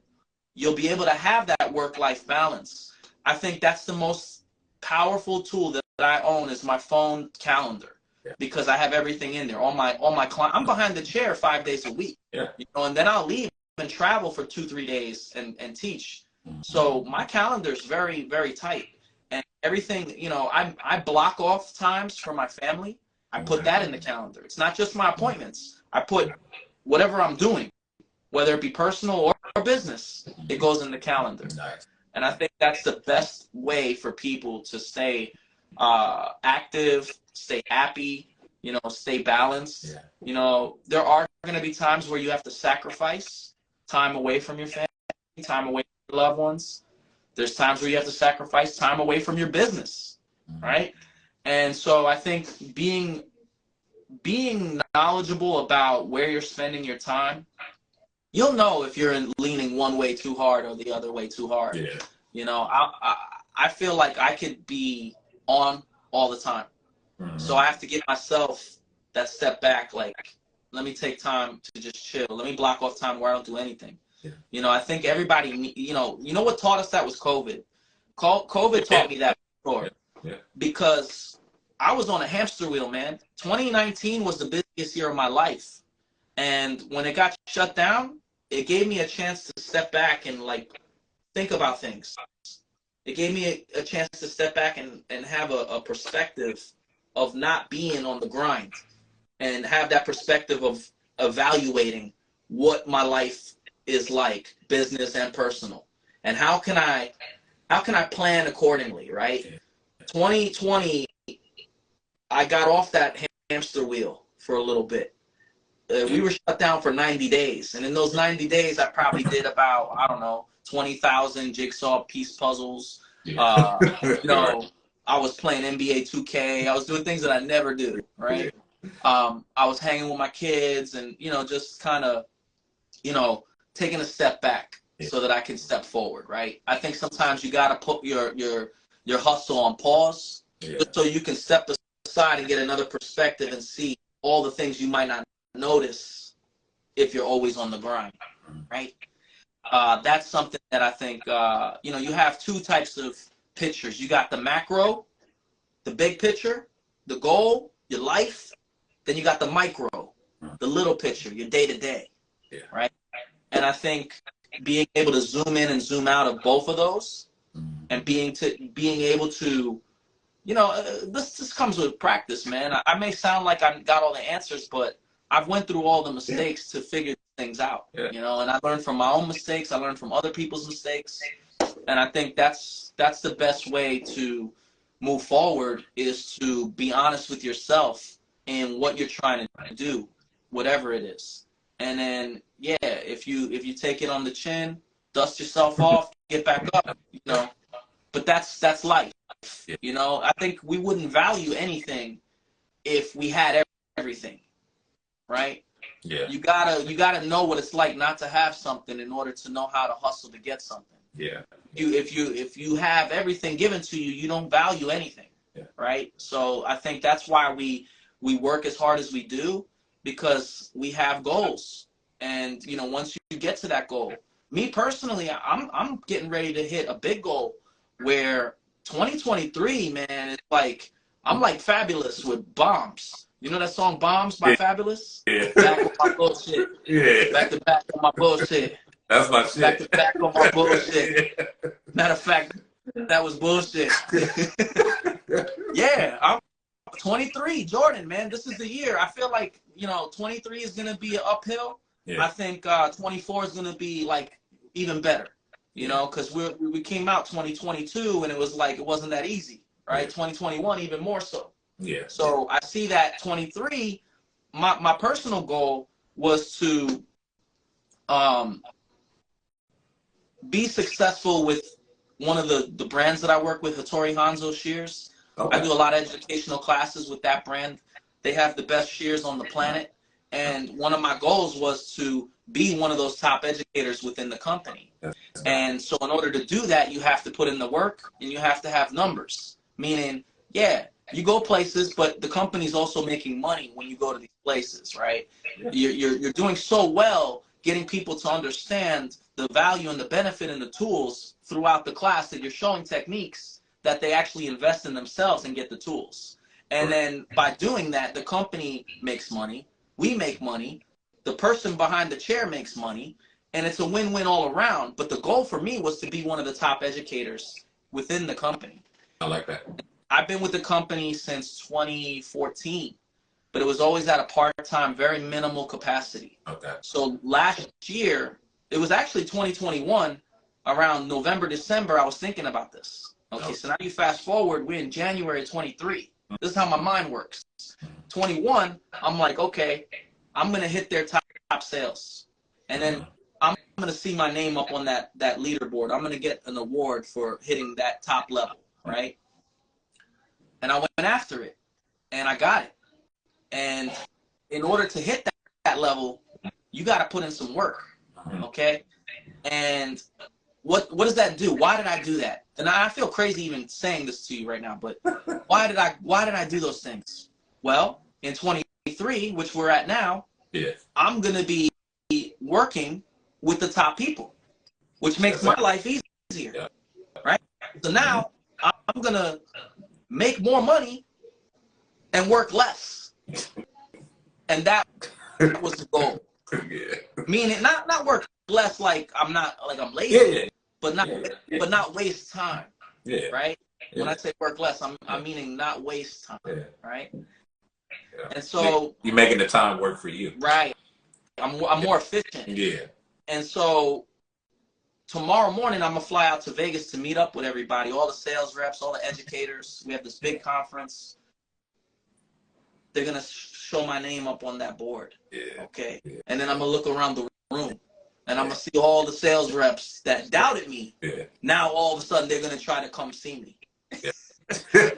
you'll be able to have that work-life balance. I think that's the most powerful tool that I own is my phone calendar, because I have everything in there. All my client, I'm behind the chair 5 days a week, and then I'll leave and travel for 2-3 days and teach. So my calendar is very, very tight, and everything, I block off times for my family. I put that in the calendar. It's not just my appointments. I put whatever I'm doing, whether it be personal or business, it goes in the calendar. Nice. And I think that's the best way for people to stay active, stay happy, stay balanced. There are going to be times where you have to sacrifice time away from your family, time away from your loved ones. There's times where you have to sacrifice time away from your business, right? And so I think being knowledgeable about where you're spending your time, you'll know if you're leaning one way too hard or the other way too hard. I feel like I could be on all the time. So I have to give myself that step back, like, let me take time to just chill. Let me block off time where I don't do anything. I think everybody, what taught us that was COVID. COVID taught me that before. Because I was on a hamster wheel, man. 2019 was the busiest year of my life. And when it got shut down, it gave me a chance to step back and think about things. It gave me a chance to step back and have a perspective of not being on the grind, and have that perspective of evaluating what my life is like, business and personal, and how can I plan accordingly, right? 2020, I got off that hamster wheel for a little bit. We were shut down for 90 days. And in those 90 days, I probably did about, 20,000 jigsaw piece puzzles. I was playing NBA 2K. I was doing things that I never do, right? I was hanging with my kids and, just kind of, taking a step back so that I can step forward, right? I think sometimes you got to put your hustle on pause just so you can step aside and get another perspective and see all the things you might not notice if you're always on the grind, right? That's something that I think, you have two types of pictures. You got the macro, the big picture, the goal, your life. Then you got the micro, the little picture, your day-to-day, right? And I think being able to zoom in and zoom out of both of those, and being able to, this comes with practice, man. I may sound like I got all the answers, but I've went through all the mistakes to figure things out, and I learned from my own mistakes. I learned from other people's mistakes. And I think that's the best way to move forward, is to be honest with yourself in what you're trying to do, whatever it is. And then, if you take it on the chin, dust yourself off, get back up, But that's life. I think we wouldn't value anything if we had everything, right? You gotta know what it's like not to have something in order to know how to hustle to get something. If you have everything given to you, you don't value anything, right? So I think that's why we work as hard as we do, because we have goals. And once you get to that goal, me personally, I'm getting ready to hit a big goal where 2023, man, it's like I'm like Fabulous with Bombs. You know that song Bombs by Yeah. Fabulous? Yeah. Back on my bullshit. Yeah. Back to back on my bullshit. That's my Back shit. to back on my bullshit. Yeah. Matter of fact, that was bullshit. Yeah, I'm 23, Jordan, man. This is the year. I feel like, 23 is going to be an uphill. Yeah. I think 24 is going to be like even better, because we came out 2022 and it was like it wasn't that easy, right? Yeah. 2021 even more so. Yeah. So I see that 23, my personal goal was to be successful with one of the brands that I work with, Hattori Hanzo Shears. Okay. I do a lot of educational classes with that brand. They have the best shears on the planet. And one of my goals was to be one of those top educators within the company. And so in order to do that, you have to put in the work and you have to have numbers. Meaning, yeah, you go places, but the company's also making money when you go to these places, right? You're doing so well getting people to understand the value and the benefit and the tools throughout the class that you're showing techniques that they actually invest in themselves and get the tools. And then by doing that, the company makes money, we make money, the person behind the chair makes money, and it's a win-win all around. But the goal for me was to be one of the top educators within the company. I like that. I've been with the company since 2014, but it was always at a part-time, very minimal capacity. Okay. So last year, it was actually 2021, around November, December, I was thinking about this. Okay, so now you fast forward, we're in January 23. This is how my mind works. 21, I'm like, okay, I'm going to hit their top sales. And then I'm going to see my name up on that leaderboard. I'm going to get an award for hitting that top level, right? And I went after it, and I got it. And in order to hit that level, you got to put in some work, okay? And what does that do? Why did I do that? And I feel crazy even saying this to you right now, but why did I do those things? Well, in 23, which we're at now, yeah, I'm going to be working with the top people, which makes my life easier, right? So now I'm going to make more money and work less. And that was the goal. Yeah. Meaning not work less like I'm lazy, Yeah. but not waste time. Yeah. Right? Yeah. When I say work less, I'm meaning not waste time. Yeah. Right? Yeah. And so you're making the time work for you. Right. I'm more efficient. Yeah. And so tomorrow morning I'm gonna fly out to Vegas to meet up with everybody, all the sales reps, all the educators. We have this big conference. They're gonna show my name up on that board. Yeah. Okay. Yeah. And then I'm gonna look around the room and I'm gonna see all the sales reps that doubted me. Yeah. Now all of a sudden they're gonna try to come see me. Yeah.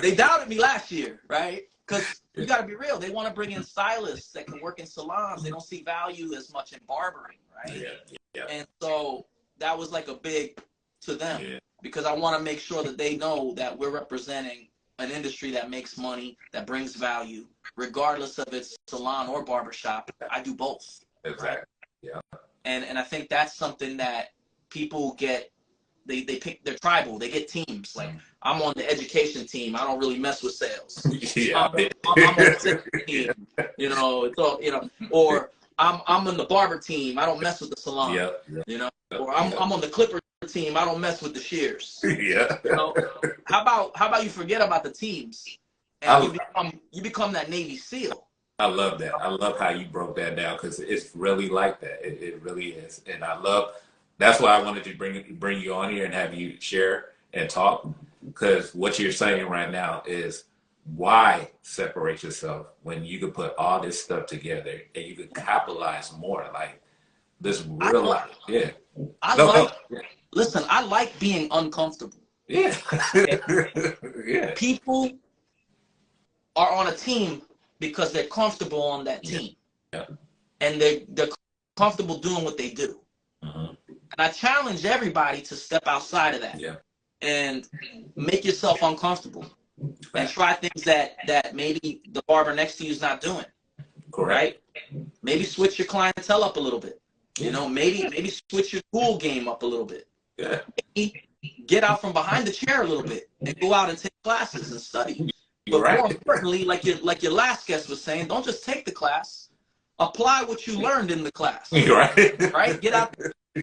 They doubted me last year, right? Because you gotta be real. They want to bring in stylists that can work in salons. They don't see value as much in barbering, right? Yeah. Yeah. And so that was like a big to them, Yeah. because I want to make sure that they know that we're representing an industry that makes money, that brings value, regardless of its salon or barbershop. I do both. Exactly. Right? Yeah. And I think that's something that people get. They pick their tribal. They get teams. Like, I'm on the education team. I don't really mess with sales. Yeah. I'm on the sales team. It's all, or I'm on the barber team. I don't mess with the salon. Yeah. Or I'm on the clipper team. I don't mess with the shears. Yeah. How about you forget about the teams and you become that Navy SEAL? I love that. I love how you broke that down, because it's really like that. It really is. And that's why I wanted to bring you on here and have you share and talk, because what you're saying right now is, why separate yourself when you could put all this stuff together and you could capitalize more, like this real life. Yeah. Listen, I like being uncomfortable. Yeah. Yeah. People are on a team because they're comfortable on that team. Yeah. And they're comfortable doing what they do. Mm-hmm. And I challenge everybody to step outside of that. Yeah. And make yourself uncomfortable. And try things that maybe the barber next to you is not doing. Correct. Right? Maybe switch your clientele up a little bit. You know, maybe switch your pool game up a little bit. Yeah. Maybe get out from behind the chair a little bit and go out and take classes and study. You're But more right. importantly, like your last guest was saying, don't just take the class. Apply what you learned in the class. You're right. Right? Get out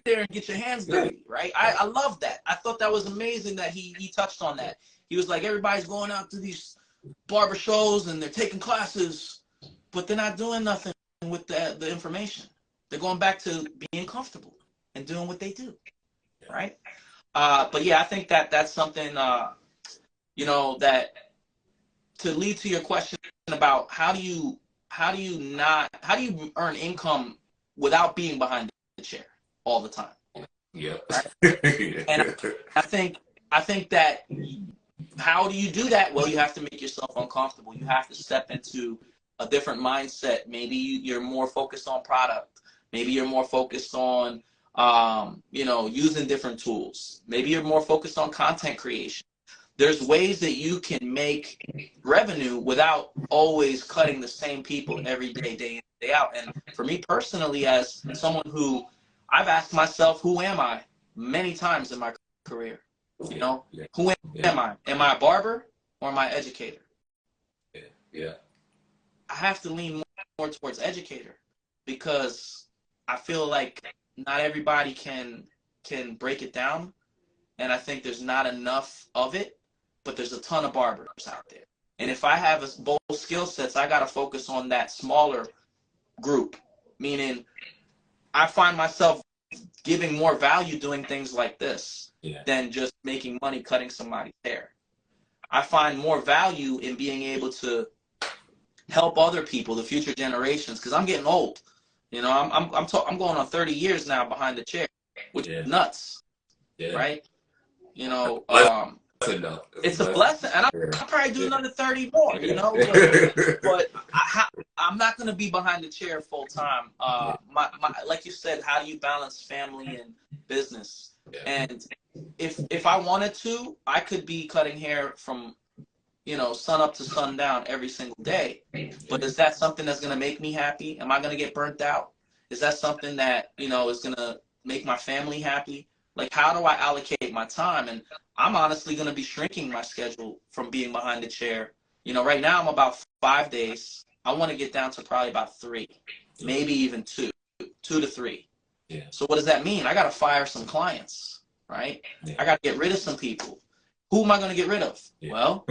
there and get your hands dirty. Right? I love that. I thought that was amazing that he touched on that. He was like, everybody's going out to these barber shows and they're taking classes, but they're not doing nothing with the information. They're going back to being comfortable and doing what they do. Right? But yeah, I think that's something, you know, that to lead to your question about how do you earn income without being behind the chair all the time? Yeah. Right? And I think that how do you do that? Well, you have to make yourself uncomfortable. You have to step into a different mindset. Maybe you're more focused on product. Maybe you're more focused on you know, using different tools. Maybe you're more focused on content creation. There's ways that you can make revenue without always cutting the same people every day, day in, day out. And for me personally, as someone who I've asked myself, who am I, many times in my career? You know, who am I? Am I a barber or am I an educator? Yeah. I have to lean more towards educator because I feel like not everybody can break it down. And I think there's not enough of it. But there's a ton of barbers out there. And if I have both skill sets, I got to focus on that smaller group, meaning I find myself giving more value doing things like this than just making money cutting somebody's hair. I find more value in being able to help other people, the future generations, because I'm getting old. You know, I'm going on 30 years now behind the chair, which is nuts, right? You know, it's a blessing, and I'll probably do another 30 more, you know. But I'm not going to be behind the chair full time. Like you said, how do you balance family and business? And if I wanted to, I could be cutting hair from, you know, sun up to sundown every single day. But is that something that's going to make me happy? Am I going to get burnt out? Is that something that, you know, is going to make my family happy? Like, how do I allocate my time? And I'm honestly going to be shrinking my schedule from being behind the chair. You know, right now I'm about 5 days. I want to get down to probably about 3, maybe even 2 to 3. Yeah. So what does that mean? I got to fire some clients, right? I got to get rid of some people. Who am I going to get rid of? Well,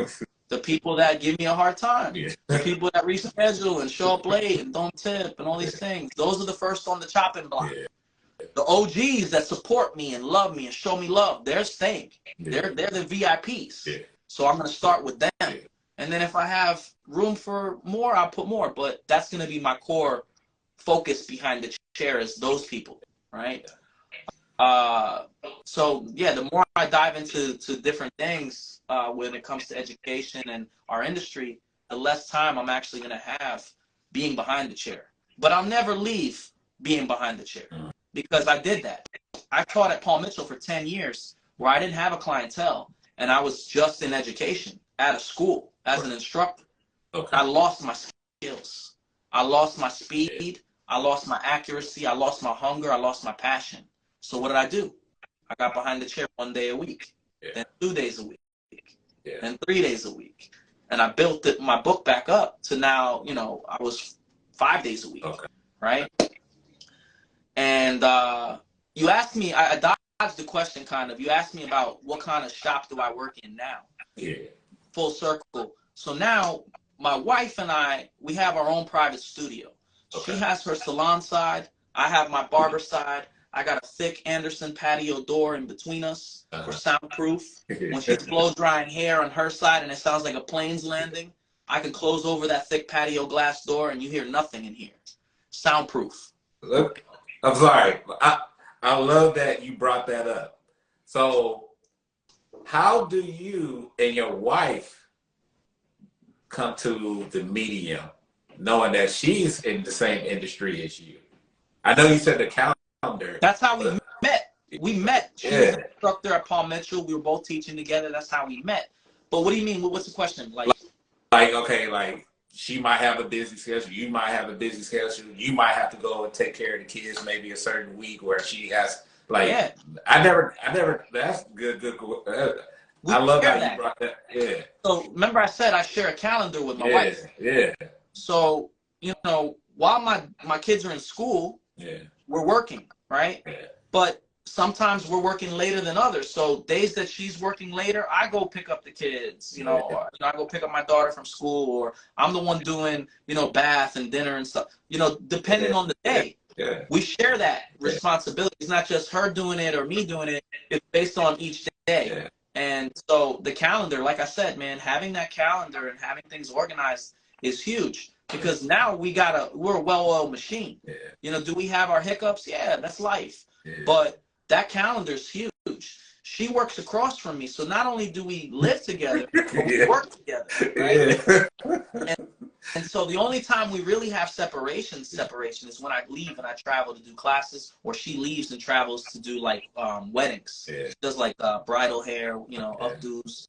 the people that give me a hard time, the people that reschedule and show up late and don't tip and all these things. Those are the first on the chopping block. The OGs that support me and love me and show me love, they're staying. They're the VIPs. So I'm going to start with them. And then if I have room for more, I'll put more. But that's going to be my core focus behind the chair is those people, right? So, yeah, the more I dive into different things when it comes to education and our industry, the less time I'm actually going to have being behind the chair. But I'll never leave being behind the chair. Because I did that. I taught at Paul Mitchell for 10 years where I didn't have a clientele and I was just in education at a school as an instructor. I lost my skills. I lost my speed. I lost my accuracy. I lost my hunger. I lost my passion. So what did I do? I got behind the chair 1 day a week, then 2 days a week, then 3 days a week. And I built my book back up to now, you know, I was 5 days a week, right? And you asked me, I dodged the question kind of. You asked me about what kind of shop do I work in now? Full circle. So now my wife and I, we have our own private studio. She has her salon side. I have my barber side. I got a thick Anderson patio door in between us for soundproof. When she's blow drying hair on her side and it sounds like a plane's landing, I can close over that thick patio glass door and you hear nothing in here. Soundproof. Look. I'm sorry. I love that you brought that up. So how do you and your wife come to the medium knowing that she's in the same industry as you? I know you said the calendar. That's how we met. We met. She was an instructor at Paul Mitchell. We were both teaching together. That's how we met. But what do you mean? What's the question? Like she might have a busy schedule. You might have a busy schedule. You might have to go and take care of the kids maybe a certain week where she has like. Yeah. I never. That's good. We I love how share you that. brought that. Yeah. So remember I said I share a calendar with my Yeah. wife. Yeah. So, while my kids are in school, Yeah. we're working, right? Yeah. But sometimes we're working later than others. So days that she's working later, I go pick up the kids, or, I go pick up my daughter from school, or I'm the one doing, bath and dinner and stuff, depending on the day. Yeah. We share that responsibility. It's not just her doing it or me doing it. It's based on each day. Yeah. And so the calendar, like I said, man, having that calendar and having things organized is huge, because now we're a well-oiled machine. Yeah. Do we have our hiccups? Yeah, that's life. Yeah. But that calendar is huge. She works across from me, so not only do we live together, but we work together, right? Yeah. And so the only time we really have separation is when I leave and I travel to do classes, or she leaves and travels to do like weddings. Yeah. She does like bridal hair, updos.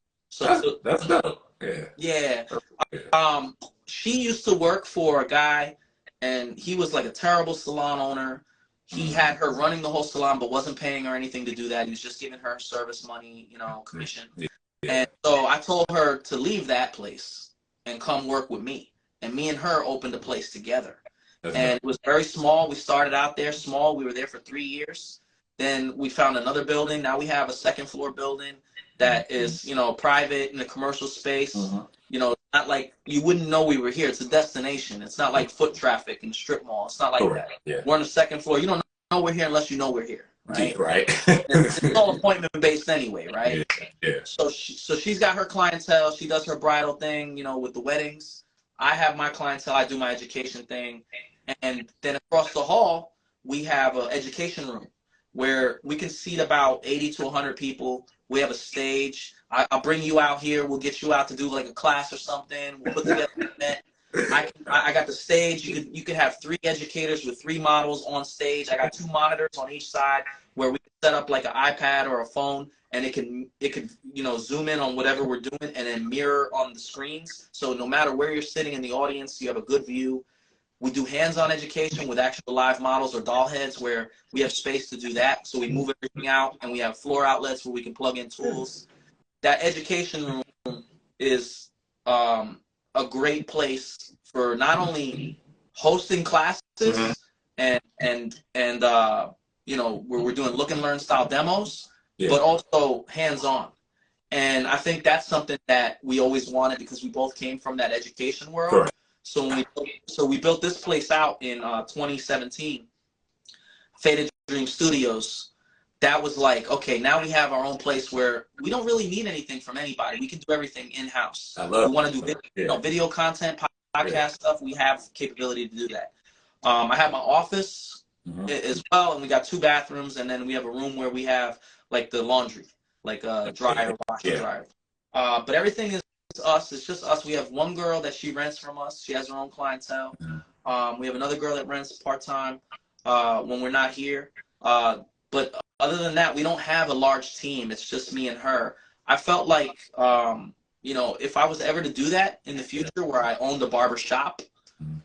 That's dope. Yeah. Yeah. She used to work for a guy, and he was like a terrible salon owner. He had her running the whole salon, but wasn't paying her anything to do that. He was just giving her service money, commission. Yeah. And so I told her to leave that place and come work with me. And me and her opened a place together. And it was very small. We started out there small. We were there for 3 years. Then we found another building. Now we have a second floor building that is, private in a commercial space. Not like you wouldn't know we were here. It's a destination. It's not like foot traffic in the strip mall. It's not like that. Yeah. We're on the second floor. You don't know we're here unless you know we're here, right? Right. It's all appointment based anyway, right? Yeah. So she's got her clientele. She does her bridal thing, with the weddings. I have my clientele. I do my education thing. And then across the hall, we have an education room where we can seat about 80 to 100 people. We have a stage. I'll bring you out here. We'll get you out to do like a class or something. We'll put together an event. I got the stage. You could have 3 educators with 3 models on stage. I got 2 monitors on each side where we can set up like an iPad or a phone, and it can zoom in on whatever we're doing and then mirror on the screens. So no matter where you're sitting in the audience, you have a good view. We do hands-on education with actual live models or doll heads where we have space to do that. So we move everything out, and we have floor outlets where we can plug in tools. That education room is a great place for not only hosting classes and where we're doing look and learn style demos, but also hands-on. And I think that's something that we always wanted because we both came from that education world. Correct. So we built this place out in 2017, Faded Dream Studios. That was like, okay, now we have our own place where we don't really need anything from anybody. We can do everything in-house. I love. We want to do video content, podcast stuff. We have capability to do that. I have my office as well, and we got 2 bathrooms, and then we have a room where we have like the laundry, like a dryer, washer, dryer. But everything is us. It's just us. We have one girl that she rents from us. She has her own clientele. We have another girl that rents part-time when we're not here. But other than that, we don't have a large team. It's just me and her. I felt like, if I was ever to do that in the future where I owned a barber shop,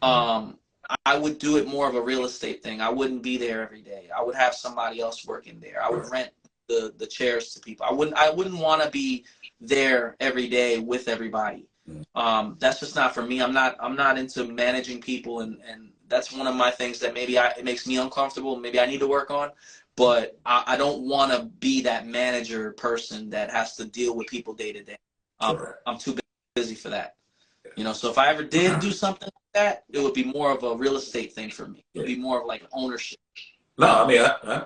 I would do it more of a real estate thing. I wouldn't be there every day. I would have somebody else working there. I would rent the chairs to people. I wouldn't want to be there every day with everybody. That's just not for me. I'm not into managing people, and that's one of my things that maybe it makes me uncomfortable. Maybe I need to work on. But I don't want to be that manager person that has to deal with people day to day. I'm too busy for that. So if I ever did do something like that, it would be more of a real estate thing for me. It would be more of like ownership. No, I mean,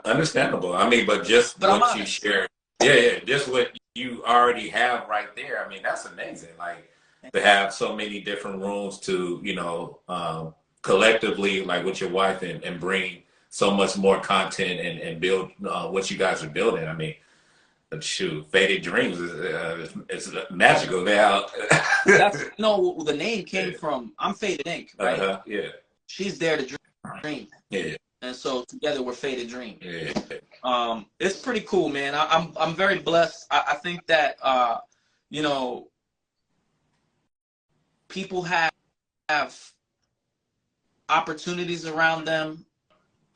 understandable. I mean, but what you shared, just what you already have right there. I mean, that's amazing. Like to have so many different rooms to, collectively, like with your wife and bring so much more content and build what you guys are building. I mean, shoot, Faded Dreams is magical now. The name came from, I'm Faded Ink, right? Yeah. She's there to dream. Yeah. And so together we're Faded Dream. Yeah. It's pretty cool, man. I'm very blessed. I think that people have have opportunities around them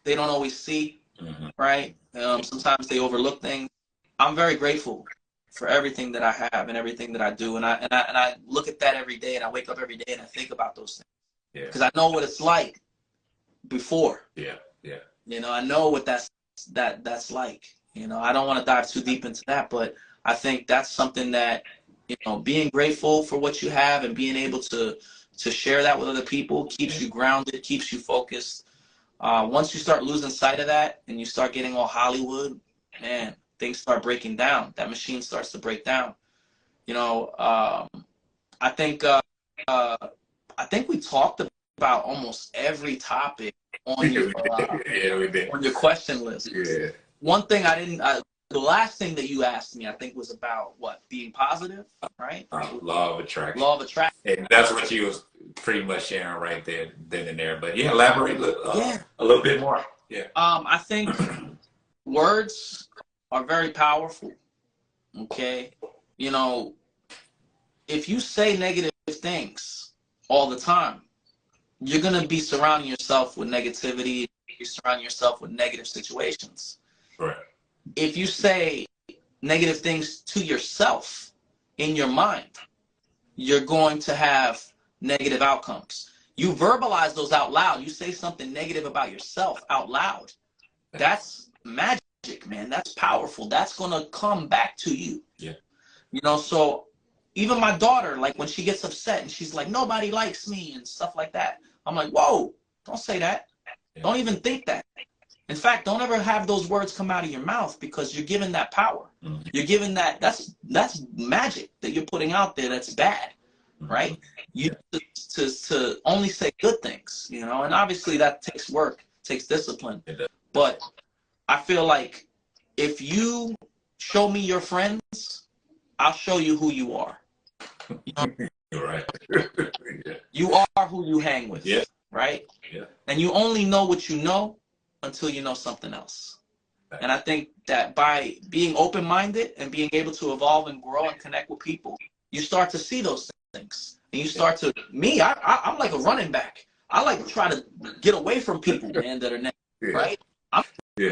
they don't always see, right? Sometimes they overlook things. I'm very grateful for everything that I have and everything that I do, and I look at that every day, and I wake up every day and I think about those things because I know what it's like before. You know, I know what that's like. You know, I don't want to dive too deep into that, but I think that's something that, you know, being grateful for what you have and being able to share that with other people keeps you grounded, keeps you focused. Once you start losing sight of that and you start getting all Hollywood, man, things start breaking down. That machine starts to break down. You know, I think we talked about almost every topic on your on your question list. One thing the last thing that you asked me, I think, was about what, being positive, right? Law of attraction. Law of attraction. And that's what you was pretty much sharing right there, then and there. But yeah, elaborate a little bit more. Yeah. I think words are very powerful. Okay. You know, if you say negative things all the time, you're going to be surrounding yourself with negativity. You're surrounding yourself with negative situations. Right. If you say negative things to yourself in your mind, you're going to have negative outcomes. You verbalize those out loud. You say something negative about yourself out loud. That's magic, man. That's powerful. That's going to come back to you. Yeah. You know, so even my daughter, like when she gets upset and she's like, nobody likes me and stuff like that, I'm like, whoa, don't say that. Yeah. Don't even think that. In fact, don't ever have those words come out of your mouth because you're giving that power. You're giving that's magic that you're putting out there that's bad, right? You to only say good things, you know, and obviously that takes work, takes discipline. But I feel like if you show me your friends, I'll show you who you are. You know? You're right. You are who you hang with, right? Yeah. And you only know what you know until you know something else. And I think that by being open-minded and being able to evolve and grow and connect with people, you start to see those things. And you start to, I'm like a running back. I like to try to get away from people, man, that are negative, right? I'm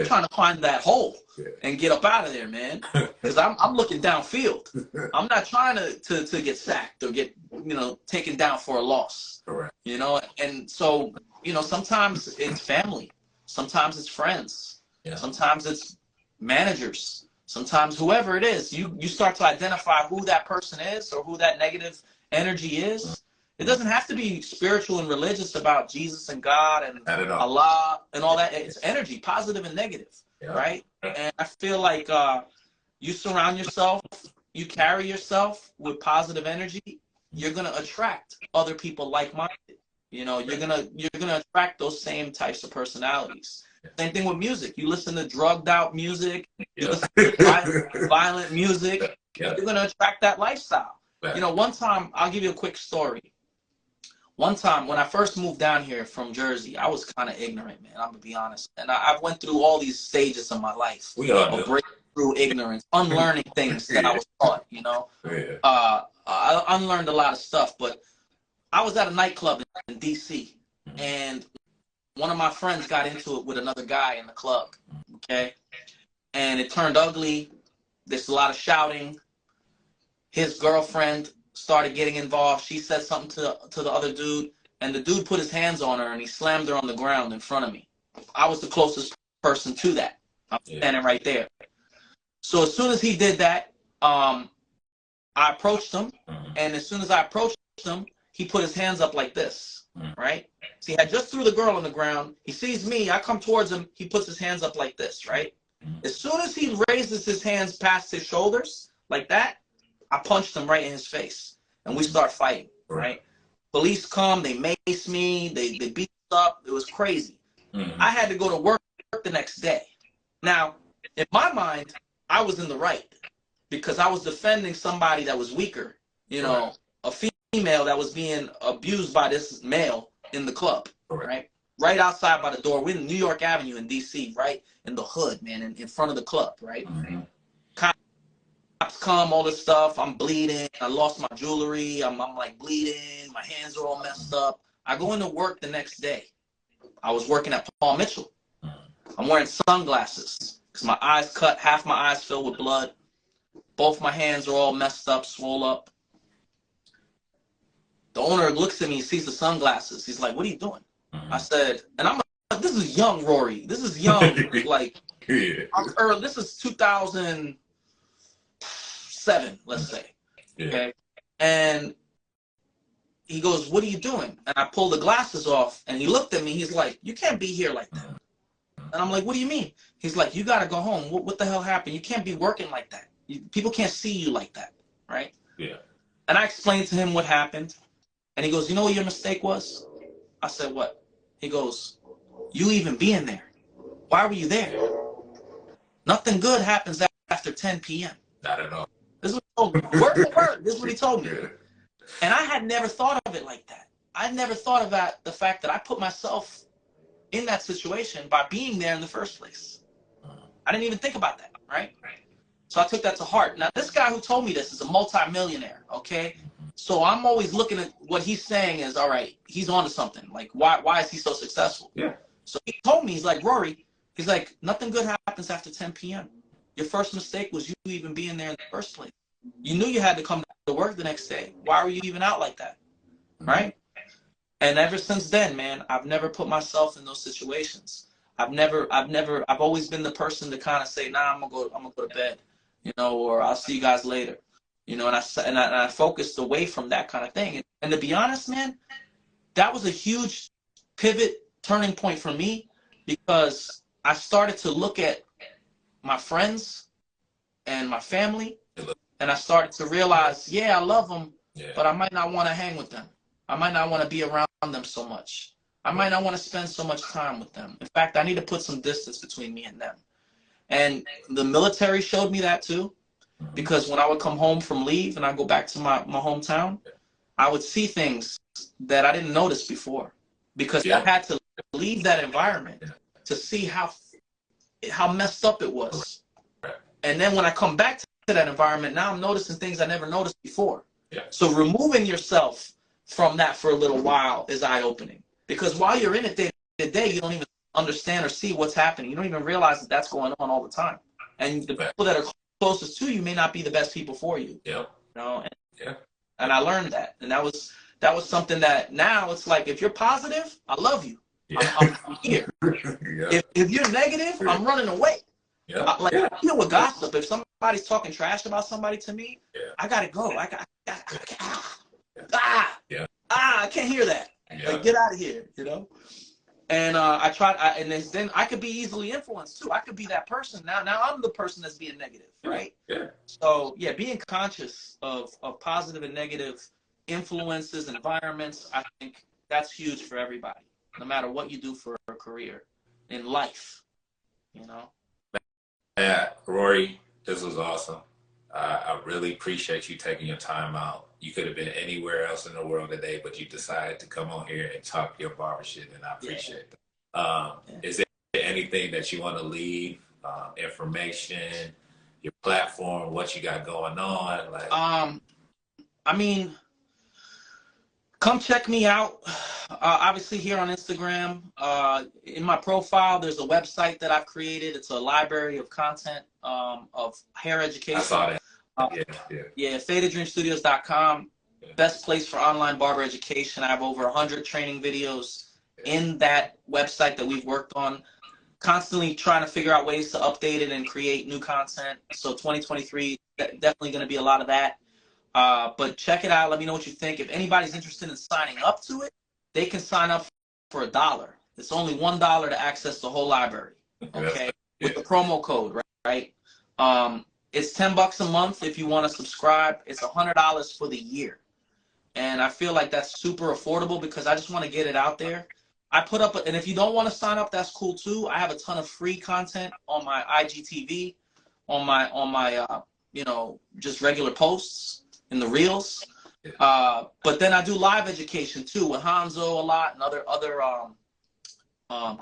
trying to find that hole and get up out of there, man. Because I'm looking downfield. I'm not trying to get sacked or get, you know, taken down for a loss. Correct. You know, and so, you know, sometimes it's family. Sometimes it's friends. Yeah. Sometimes it's managers. Sometimes whoever it is, you start to identify who that person is or who that negative energy is. It doesn't have to be spiritual and religious about Jesus and God and Allah and all that. It's energy, positive and negative, right? And I feel like you surround yourself, you carry yourself with positive energy, you're gonna attract other people like-minded. You know, you're gonna attract those same types of personalities. Same thing with music. You listen to drugged out music, you listen to violent music, you're gonna attract that lifestyle. You know, one time, I'll give you a quick story. One time when I first moved down here from Jersey, I was kind of ignorant, man. I'm gonna be honest, and I went through all these stages of my life of breaking through ignorance, unlearning things that I was taught. You know, I unlearned a lot of stuff, but I was at a nightclub in DC, and one of my friends got into it with another guy in the club, okay? And it turned ugly. There's a lot of shouting. His girlfriend started getting involved. She said something to the other dude, and the dude put his hands on her, and he slammed her on the ground in front of me. I was the closest person to that. I'm standing right there. So as soon as he did that, I approached him, and as soon as I approached him, he put his hands up like this, right? So he had just threw the girl on the ground. He sees me. I come towards him. He puts his hands up like this, right? As soon as he raises his hands past his shoulders like that, I punched him right in his face. And we start fighting, right? Police come. They mace me. They beat us up. It was crazy. I had to go to work the next day. Now, in my mind, I was in the right because I was defending somebody that was weaker, you know, a female that was being abused by this male in the club, right? Right outside by the door. We're in New York Avenue in DC, right in the hood, man, in front of the club, right? Cops come, all this stuff. I'm bleeding. I lost my jewelry. I'm like bleeding. My hands are all messed up. I go into work the next day. I was working at Paul Mitchell. I'm wearing sunglasses because my eyes cut, half my eyes filled with blood. Both my hands are all messed up, swole up. The owner looks at me, sees the sunglasses. He's like, "What are you doing?" I said, and I'm like, "This is young Rory. This is young, like, this is 2007, let's say." Okay. And he goes, "What are you doing?" And I pulled the glasses off, and he looked at me. He's like, "You can't be here like that." And I'm like, "What do you mean?" He's like, "You got to go home. What the hell happened? You can't be working like that. People can't see you like that, right?" Yeah. And I explained to him what happened. And he goes, "You know what your mistake was?" I said, "What?" He goes, "You even being there. Why were you there? Nothing good happens after 10 p.m. Not at all. This is what he told me. Word for word. This is what he told me. And I had never thought of it like that. I never thought of the fact that I put myself in that situation by being there in the first place. I didn't even think about that, right? So I took that to heart. Now, this guy who told me this is a multimillionaire, okay? So I'm always looking at what he's saying is, all right, he's onto something. Like, why is he so successful? Yeah. So he told me, he's like, "Rory," he's like, "Nothing good happens after 10 p.m. Your first mistake was you even being there in the first place. You knew you had to come to work the next day. Why were you even out like that?" Right? And ever since then, man, I've never put myself in those situations. I've always been the person to kind of say, "Nah, I'm gonna go to bed, or I'll see you guys later," and I focused away from that kind of thing. And to be honest, man, that was a huge pivot turning point for me, because I started to look at my friends and my family, and I started to realize, yeah, I love them, but I might not want to hang with them. I might not want to be around them so much. I might not want to spend so much time with them. In fact, I need to put some distance between me and them. And the military showed me that too, because when I would come home from leave and I go back to my hometown, I would see things that I didn't notice before, because I had to leave that environment to see how messed up it was. And then when I come back to that environment, now I'm noticing things I never noticed before. So removing yourself from that for a little while is eye-opening, because while you're in it day to day, you don't even understand or see what's happening. You don't even realize that that's going on all the time. And the people that are closest to you may not be the best people for you. And I learned that. And that was something that now it's like, if you're positive, I love you. I'm here. If you're negative, I'm running away. I deal with gossip. If somebody's talking trash about somebody to me, I gotta go. I can't hear that. Like, get out of here, And I tried, and then I could be easily influenced too. I could be that person. Now I'm the person that's being negative, right? So yeah, being conscious of positive and negative influences, environments, I think that's huge for everybody, no matter what you do for a career in life, Yeah, Rory, this was awesome. I really appreciate you taking your time out. You could have been anywhere else in the world today, but you decided to come on here and talk your barbership, and I appreciate that. Is there anything that you want to leave, information, your platform, what you got going on? Like, I mean, come check me out. Obviously here on Instagram. In my profile, there's a website that I've created. It's a library of content of hair education. I saw that. FadedDreamStudios.com. Best place for online barber education. I have over 100 training videos in that website that we've worked on. Constantly trying to figure out ways to update it and create new content. So 2023, definitely going to be a lot of that. But check it out. Let me know what you think. If anybody's interested in signing up to it, they can sign up for $1. It's only $1 to access the whole library. Okay, with the promo code, right? It's $10 a month if you want to subscribe. It's $100 for the year, and I feel like that's super affordable because I just want to get it out there. I put up, and if you don't want to sign up, that's cool too. I have a ton of free content on my IGTV, on my just regular posts in the reels. But then I do live education too with Hanzo a lot and other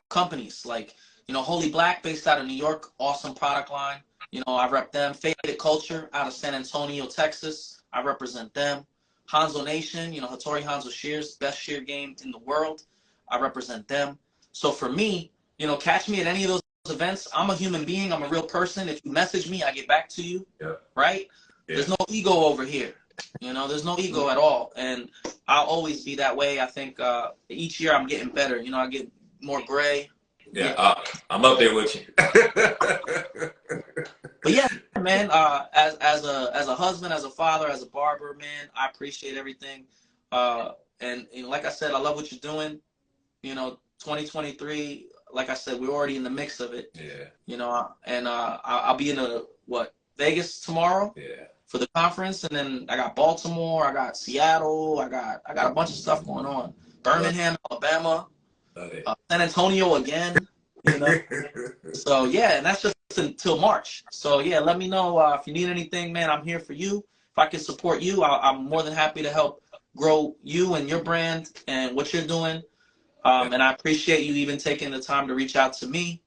companies like Holy Black based out of New York, awesome product line. I rep them. Faded Culture out of San Antonio, Texas. I represent them. Hanzo Nation, you know, Hattori Hanzo Shears, best shear game in the world. I represent them. So for me, you know, catch me at any of those events. I'm a human being. I'm a real person. If you message me, I get back to you. Yep. Right? Yeah. There's no ego over here. You know, there's no ego at all. And I'll always be that way. I think each year I'm getting better. You know, I get more gray. Yeah, I'm up there with you. But yeah, man, as a husband, as a father, as a barber, man, I appreciate everything. And like I said, I love what you're doing. You know, 2023, like I said, we're already in the mix of it. Yeah. You know, and I'll be in Vegas tomorrow. Yeah. For the conference, and then I got Baltimore, I got Seattle, I got a bunch of stuff going on. Birmingham, Alabama, San Antonio again. You know, so yeah, and that's just until March. So yeah, let me know if you need anything, man. I'm here for you. If I can support you, I'm more than happy to help grow you and your brand and what you're doing. And I appreciate you even taking the time to reach out to me.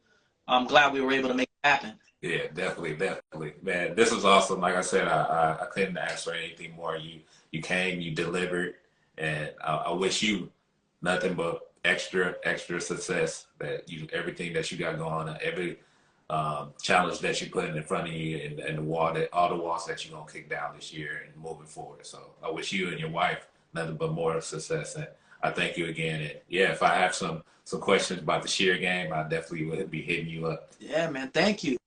I'm glad we were able to make it happen. Yeah, definitely, man. This was awesome. Like I said, I couldn't ask for anything more. You came, you delivered, and I wish you nothing but extra success. That everything that you got going on, every challenge that you put in front of you, and all the walls that you're gonna kick down this year and moving forward. So I wish you and your wife nothing but more success. And I thank you again. And yeah, if I have some questions about the shear game, I definitely will be hitting you up. Yeah, man. Thank you.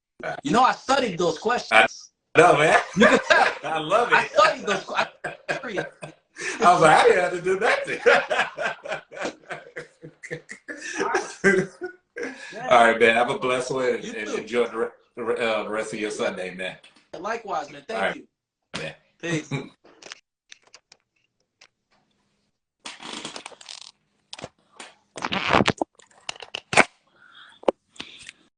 You know, I studied those questions. I know, man. You can tell. I love it. I studied those questions. I was like, I didn't have to do nothing. All right, man. Have a blessed one and enjoy the rest of your Sunday, man. Likewise, man. Thank you. Man. Peace.